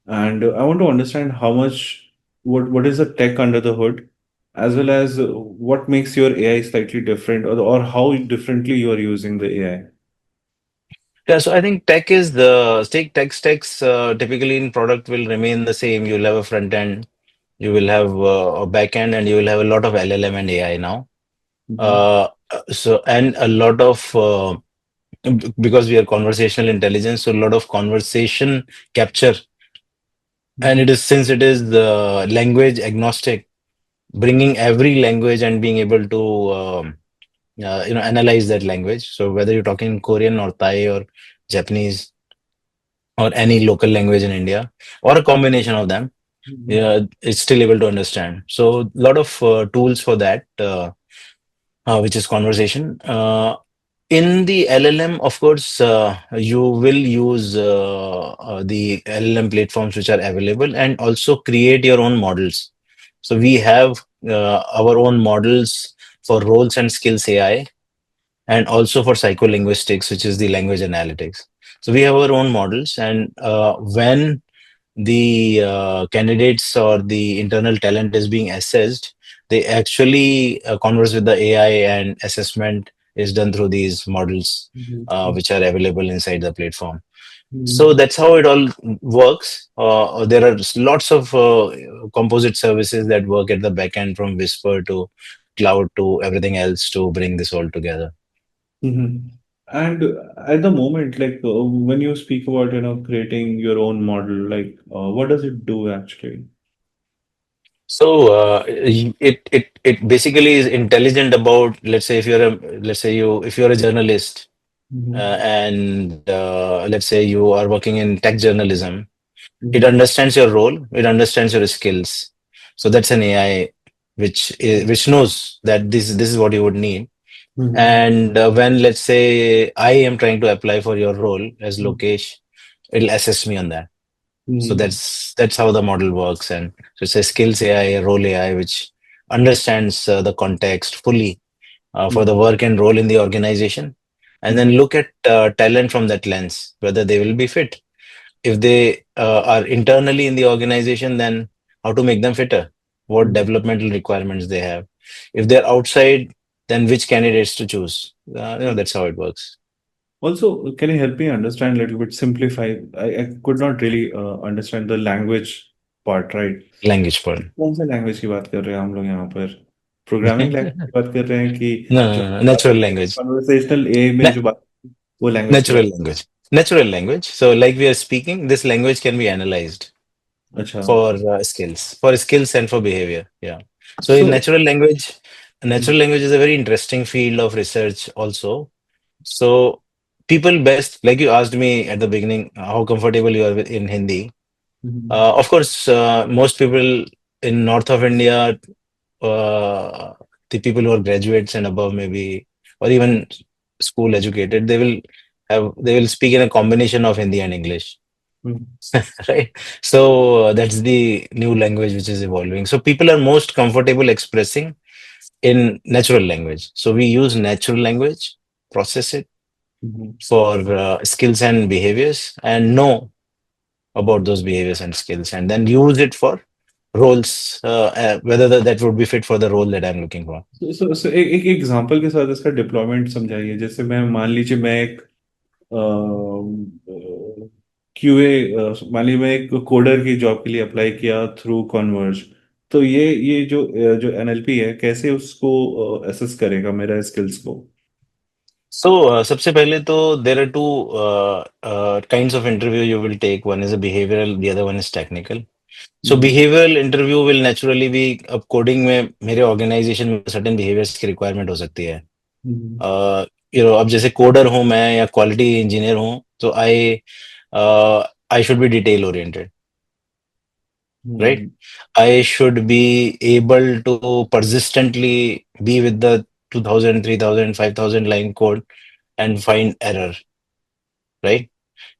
and I want to understand how much, what is the tech under the hood, as well as what makes your AI slightly different, or how differently you are using the AI. Yeah, so I think tech is the tech stacks typically in product will remain the same. You'll have a front end, you will have a back end, and you will have a lot of LLM and AI now. Mhm. Uh, so and a lot of because we are conversational intelligence, so a lot of conversation capture, and Mhm. it is since it is the language agnostic, bringing every language and being able to analyze that language. So whether you're talking Korean or Thai or Japanese or any local language in India or a combination of them, Mhm. yeah, it's still able to understand. So a lot of tools for that, which is conversation. In the LLM, of course, you will use the LLM platforms which are available and also create your own models. So we have our own models for roles and skills AI and also for psycholinguistics, which is the language analytics. So we have our own models, and when the candidates or the internal talent is being assessed, they actually converse with the AI, and assessment is done through these models, Mhm. which are available inside the platform. So Mhm. that's how it all works. There are lots of composite services that work at the back end, from Whisper to cloud to everything else, to bring this all together. Mhm. And at the moment, like when you speak about, creating your own model, like what does it do actually? So it basically is intelligent about, let's say, if you're a let's say you if you're a journalist, Mhm. and let's say you are working in tech journalism, it Mhm. understands your role, it understands your skills. So that's an AI which knows that this is what you would need. Mhm. And when, let's say, I am trying to apply for your role as Lokesh, it'll assess me on that. So Mhm. that's how the model works. And so it's a skills AI, a role AI, which understands the context fully for the Mhm. work and role in the organization, and then Mhm. look at talent from that lens, whether they will be fit. If they are internally in the organization, then how to make them fitter, what Mhm. developmental requirements they have. If they're outside, then which candidates to choose. That's how it works. Also, can you help me understand a little bit, simplify? I could not really understand the language part, right? Language part. कौन सा language की बात कर रहे हैं हम लोग यहाँ पर? प्रोग्रामिंग लैंग्वेज की बात कर रहे हैं कि No, जो no, no, natural language. Conversational A में जो बात, वो लैंग्वेज की Natural बात? language. Natural language. So, like we are speaking, this language can be analyzed अच्छा. for skills and for behavior. Yeah. So, in So. natural language is a very interesting field of research also. So, people best, like you asked me at the beginning, how comfortable you are with in Hindi. Of course, most people in north of India, uh, the people who are graduates and above, maybe, or even school educated, they will speak in a combination of Hindi and English, right? So that's the new language which is evolving. So people are most comfortable expressing in natural language. So we use natural language, process it for skills and behaviors, and know about those behaviors and skills, and then use it for roles, whether that would be fit for the role that I'm looking for. एक example के साथ इसका deployment समझाइए. जैसे मैं मान लीजिए मैं एक क्यूए, मान लीजिए मैं एक कोडर की जॉब के लिए अप्लाई किया थ्रू कॉन्वर्ज. तो ये जो एनएलपी है, कैसे उसको असेस करेगा मेरा स्किल्स को? So, सबसे पहले तो there are two kinds of interview you will take. One is a behavioral, the other one is technical. So, hmm. behavioral interview will naturally be, अब coding में मेरे organization में certain behaviors की requirement हो सकती है. हम्म. Uh, अब जैसे coder हूँ मैं या quality engineer हूँ, तो I should be detail oriented, right? Hmm. I should be able to persistently be with the 2000, 3000, 5000 line code and find error, right?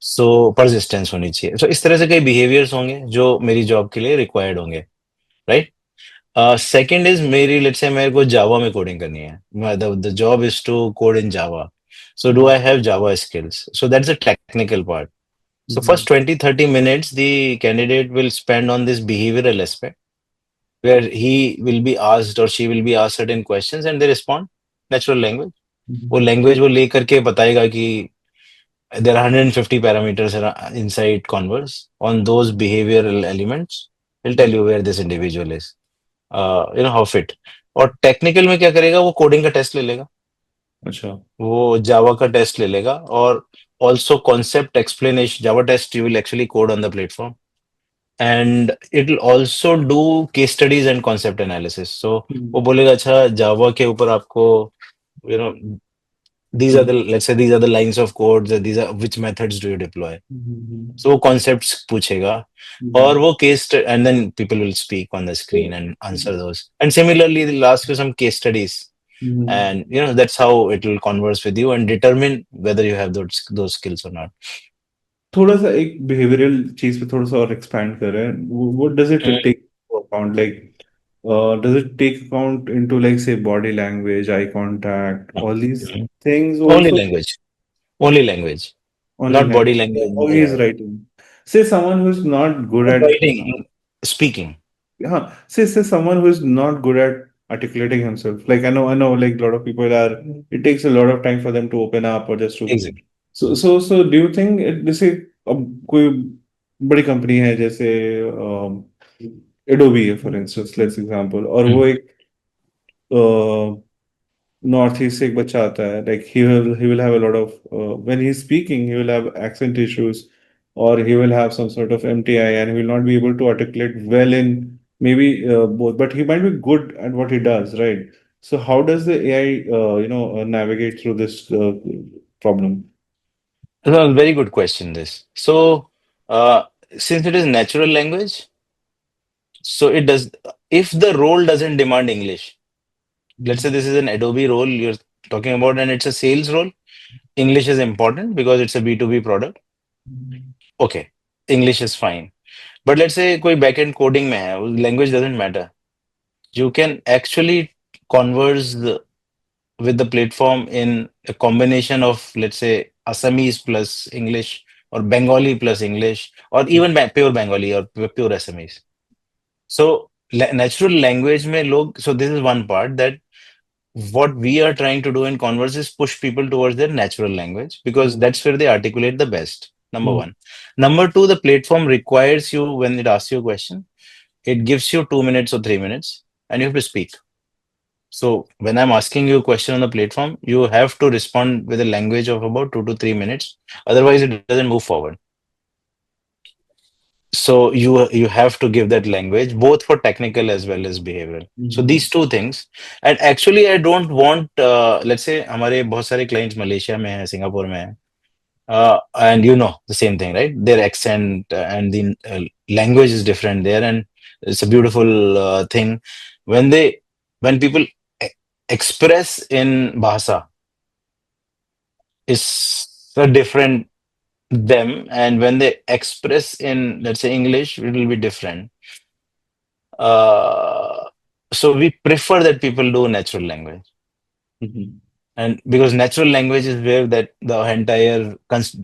So persistence होनी चाहिए। सो इस तरह से कई बिहेवियर्स होंगे जो मेरी जॉब के लिए रिक्वायर्ड होंगे, राइट? सेकंड इज मेरी, लेट्स से मेरे को जावा में कोडिंग करनी है, the job is to code in Java. So do I have Java skills? So that's a technical part. So first 20-30 minutes, the candidate will spend on this behavioral aspect where he will be asked or she will be asked certain questions and they respond natural language. वो language वो ले करके बताएगा कि there are 150 parameters inside Converse. On those behavioral elements, he'll tell you where this individual is. How fit. और technical में क्या करेगा? वो coding का test ले लेगा. अच्छा. वो जावा का टेस्ट ले लेगा और also concept explanation. Java test you will actually code on the platform, and it will also do case studies and concept analysis. So वो बोलेगा अच्छा जावा के ऊपर आपको you know these are the, let's say these are the lines of codes, these are which methods do you deploy. So वो concepts पूछेगा और वो case and then people will speak on the screen and answer those, and similarly they'll ask you some case studies, and that's how it will converse with you and determine whether you have those skills or not. थोड़ा सा एक behavioural चीज पे थोड़ा सा और expand कर रहे हैं. What does it take account, like does it take account into, like, say, body language, eye contact, all these Mhm. things Only also? language, only language, Only not body language. language. How he is writing. Say someone who's not good Not at, writing, speaking. say someone who is not good at articulating himself. Like, I know, like, a lot of people are. It takes a lot of time for them to open up or just to. Exactly. So do you think जैसे अब कोई बड़ी company है, जैसे Adobe है for instance, let's example, और वो Mhm. एक नॉर्थ ईस्ट से एक बच्चा आता है, like he will have a lot of when he's speaking he will have accent issues, or he will have some sort of MTI, and he will not be able to articulate well in maybe both, but he might be good at what he does, right? So how does the AI navigate through this problem? Well, very good question, this. So, since it is natural language, so it does, if the role doesn't demand English, let's say this is an Adobe role you're talking about and it's a sales role, English is important because it's a B2B product. Okay, English is fine. But let's say कोई backend coding में है, language doesn't matter. You can actually converse with the platform in a combination of, let's say, Assamese plus English or Bengali plus English or even pure Bengali or pure Assamese. So natural language में लोग, so this is one part, that what we are trying to do in Converse is push people towards their natural language because that's where they articulate the best. Number one. Number two, the platform requires you, when it asks you a question, it gives you 2 minutes or 3 minutes and you have to speak. So when I'm asking you a question on the platform, you have to respond with a language of about 2 to 3 minutes. Otherwise, it doesn't move forward. So you have to give that language both for technical as well as behavioral. So these two things. And actually, I don't want, let's say, हमारे बहुत सारे clients Malaysia में हैं, Singapore में हैं. And the same thing, right? Their accent and the language is different there, and it's a beautiful thing when people e- express in Bahasa is a different them, and when they express in, let's say, English, it will be different. Uh, so we prefer that people do natural language. And because natural language is where that the entire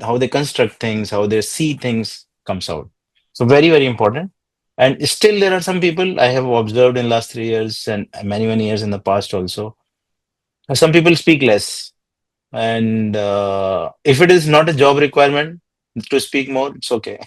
how they construct things, how they see things comes out. So very, very important. And still there are some people I have observed in last 3 years and many, many years in the past also. Some people speak less. And if it is not a job requirement to speak more, it's okay.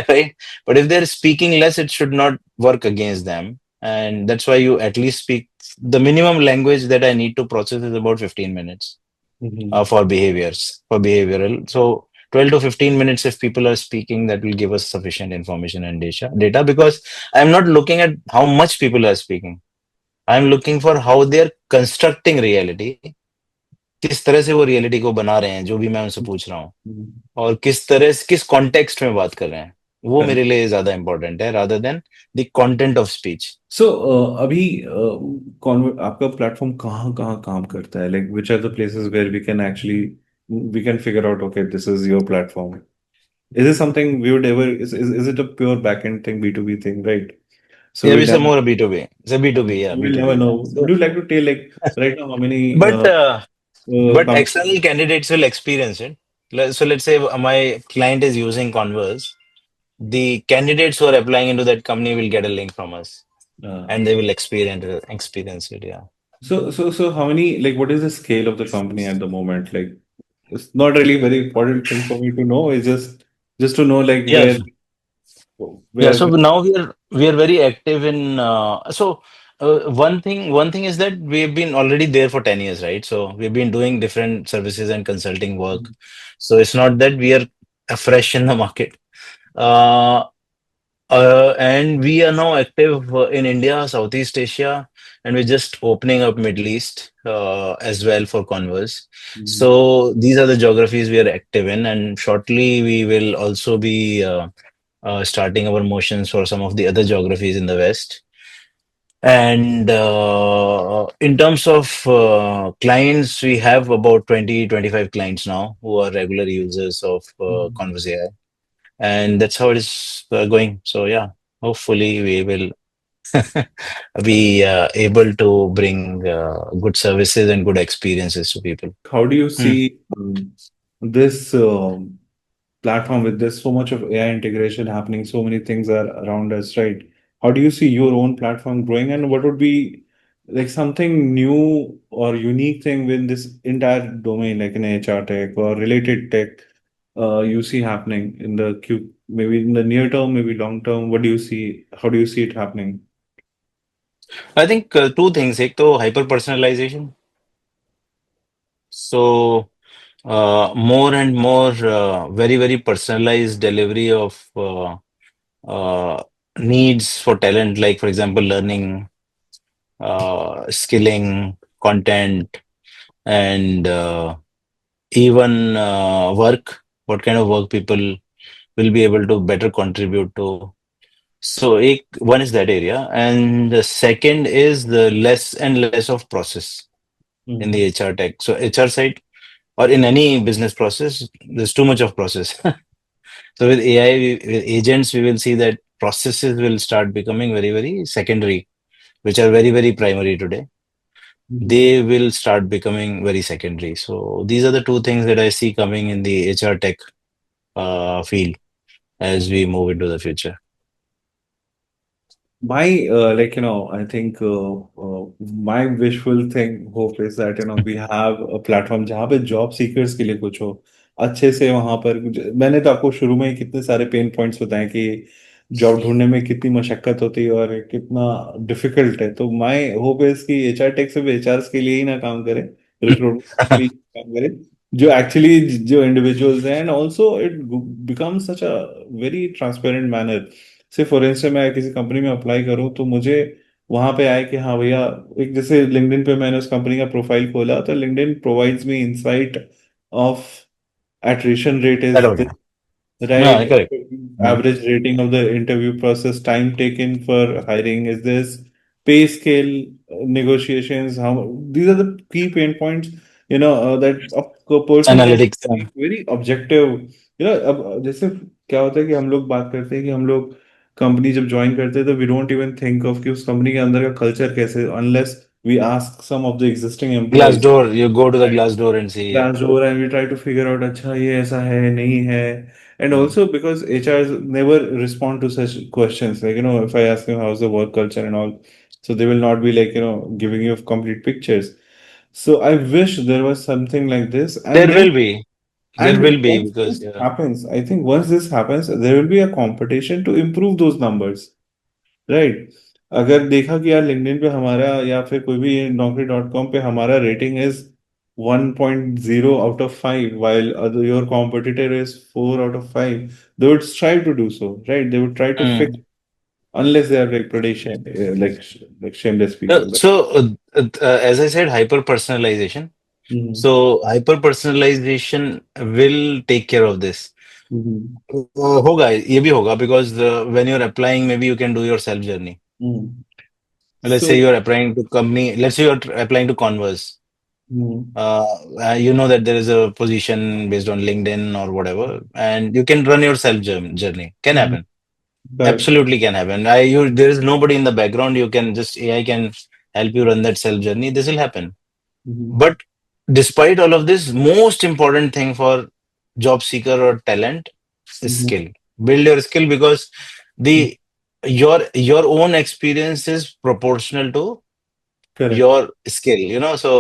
Right? But if they're speaking less, it should not work against them. And that's why you at least speak. The minimum language that I need to process is about 15 minutes for behavioral. So 12 to 15 minutes, if people are speaking, that will give us sufficient information and data, because I'm not looking at how much people are speaking. I'm looking for how they're constructing reality, किस तरह से वो reality को बना रहे हैं जो भी मैं उनसे पूछ रहा हूँ, और किस तरह से किस कॉन्टेक्स्ट में बात कर रहे हैं, वो मेरे लिए ज्यादा इंपॉर्टेंट है rather than the content of speech. So अभी आपका प्लेटफॉर्म कहाँ कहाँ काम करता है, like which are the places where we can actually we can figure out, okay, this is your platform. Is this something we would ever, is it a pure backend thing, B2B thing, right? So Yeah, we'll we say never, more B2B. It's a B2B, yeah, we'll never B2B. know. Would So, you like to tell, like, right now, how many but uh, but companies? external candidates will experience it. So let's say my client is using Converse. The candidates who are applying into that company will get a link from us, Uh, and they will experience it. Yeah. so how many, like, what is the scale of the company at the moment? Like, it's not really very important thing for me to know. It's just to know, like, Yeah. Yeah, where, so now we are very active in one thing is that we've been already there for 10 years, right? So we've been doing different services and consulting work. So it's not that we are fresh in the market. Uh, and we are now active in India, Southeast Asia, and we're just opening up Middle East as well for Converse. Mhm. So these are the geographies we are active in, and shortly we will also be starting our motions for some of the other geographies in the West. And in terms of clients, we have about 20-25 clients now who are regular users of Mhm. Converse AI. And that's how it is going. So, yeah, hopefully we will be able to bring good services and good experiences to people. How do you Hmm. see this platform with this so much of AI integration happening, so many things are around us, right? How do you see your own platform growing, and what would be like something new or unique thing with this entire domain, like in HR tech or related tech, you see happening in the Q, maybe in the near term, maybe long term? What do you see? How do you see it happening? I think two things. Ek to hyper personalization. So, more and more very, very personalized delivery of needs for talent, like, for example, learning, skilling, content, and even work, what kind of work people will be able to better contribute to. So, one is that area. And the second is the less and less of process in the Mhm. HR tech. So, HR side or in any business process, there's too much of process. So with AI, with agents, we will see that processes will start becoming very, very secondary, which are very, very primary today. Mhm. They will start becoming very secondary. So these are the two things that I see coming in the HR tech field as we move into the future. My I think my wishful thing hope is that we have a platform जहाँ पे job seekers के लिए कुछ हो अच्छे से वहां पर मैंने तो आपको शुरू में ही कितने सारे पेन पॉइंट्स बताए कि जॉब ढूंढने में कितनी मशक्कत होती है और कितना डिफिकल्ट है तो माय होप है कि एचआर टेक सिर्फ एचआर के लिए ही ना काम करे रिक्रूटमेंट के लिए काम करे जो एक्चुअली जो इंडिविजुअल्स हैं and also it become such a very transparent manner से फॉर इंस्टेंस मैं किसी कंपनी में अप्लाई करूं तो मुझे वहां पे आए कि हाँ भैया एक जैसे लिंक्डइन पे मैंने उस कंपनी का प्रोफाइल खोला तो LinkedIn provides me insight of attrition rate is That okay. this, No, right? correct. Mm. Average rating of the interview process, time taken for hiring is this, pay scale negotiations, how these are the key pain points, that a person can Analytics. be very objective. अब जैसे क्या होता है कि हम लोग बात करते हैं कि हम लोग कंपनी जब ज्वाइन करते हैं तो we don't even think of कि उस कंपनी के अंदर का कल्चर कैसे unless we ask some of the existing Glass employees door. You go to the glass door and see. Yeah. glass door and we try to figure out अच्छा ये ऐसा है नहीं है and Mm. also because HRs never respond to such questions like if I ask them how's the work culture and all so they will not be like giving you complete pictures so I wish there was something like this There will be. There and will be once because this happens I think once this happens there will be a competition to improve those numbers right अगर देखा कि यार LinkedIn पे हमारा या फिर कोई भी naukri.com पे हमारा rating is 1.0 out of 5 while your competitor is 4 out of 5 they would strive to do so right they would try to fix Mm. unless they are like pretty like shameless people right? As I said, hyper personalization. Mhm. So hyper personalization will take care of this. Mhm. होगा ये भी होगा because when you're applying, maybe you can do your self journey. Mhm. Let's say So you're applying to company. Let's say you're applying to Converse. Mhm. You know that there is a position based on LinkedIn or whatever, and you can run your self journey. Can Mhm. happen. Correct. Absolutely can happen. There is nobody in the background. You can just AI can help you run that self journey. This will happen. Mhm. But despite all of this, most important thing for job seeker or talent is Mhm. skill. Build your skill because the your own experience is proportional to Correct. your skill. So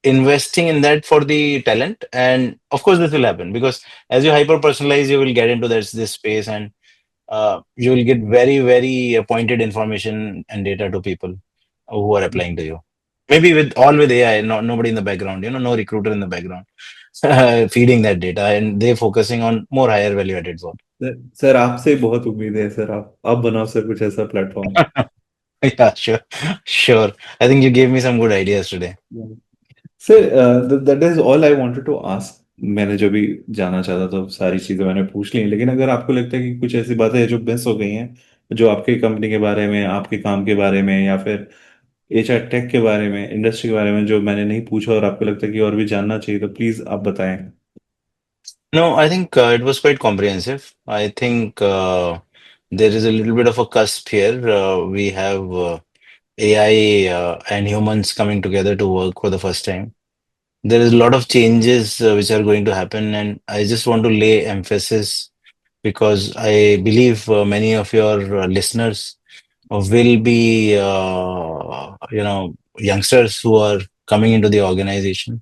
investing in that for the talent, and of course this will happen because as you hyper personalize, you will get into this space, and you will get very very pointed information and data to people who are applying to you. Maybe with AI, nobody in the background, no recruiter in the background feeding that data, and they focusing on more higher value added work. Sir आपसे बहुत उम्मीद है sir आप बनाओ sir कुछ ऐसा platform Yeah, sure, sure. I think you gave me some good ideas today. Sir that is all I wanted to ask मैंने जो भी जाना चाहता था सारी चीजें मैंने पूछ ली हैं, लेकिन अगर आपको लगता है कि कुछ ऐसी बातें हैं जो मिस हो गई हैं जो आपकी कंपनी के बारे में आपके काम के बारे में या फिर एचआर टेक के बारे में इंडस्ट्री के बारे में जो मैंने नहीं पूछा और आपको लगता है कि और भी जानना चाहिए तो प्लीज आप बताएं. No, I think it was quite comprehensive. I think there is a little bit of a cusp here. We have AI and humans coming together to work for the first time. There is a lot of changes which are going to happen, and I just want to lay emphasis because I believe many of your listeners will be, youngsters who are coming into the organization.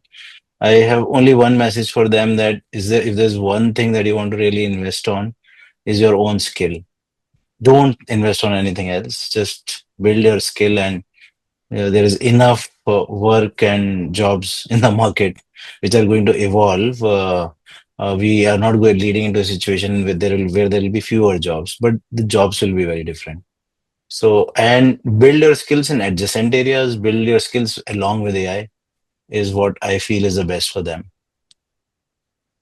I have only one message for them, that is there if there's one thing that you want to really invest on is your own skill. Don't invest on anything else. Just build your skill, and there is enough work and jobs in the market which are going to evolve. We are not going leading into a situation where there will be fewer jobs, but the jobs will be very different. So, and build your skills in adjacent areas, build your skills along with AI is what I feel is the best for them.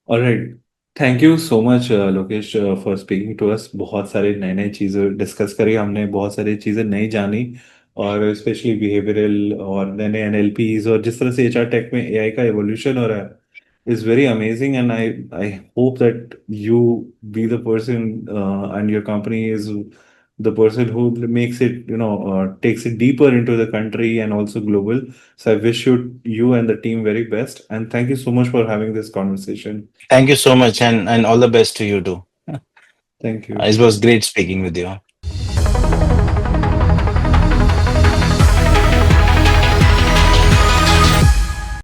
Alright. Thank you so much Lokesh for speaking to us. बहुत सारे नए नए चीज़ें discuss करी हमने, बहुत सारी चीज़ें नई जानी, और स्पेशली बिहेवियरल और नए नए एनएलपीज और जिस तरह से एचआर टेक में एआई का एवोल्यूशन हो रहा है is very amazing. And I hope that you be the person and your company is the person who makes it, takes it deeper into the country and also global. So I wish you and the team very best. And thank you so much for having this conversation. Thank you so much, and all the best to you too. Thank you. It was great speaking with you.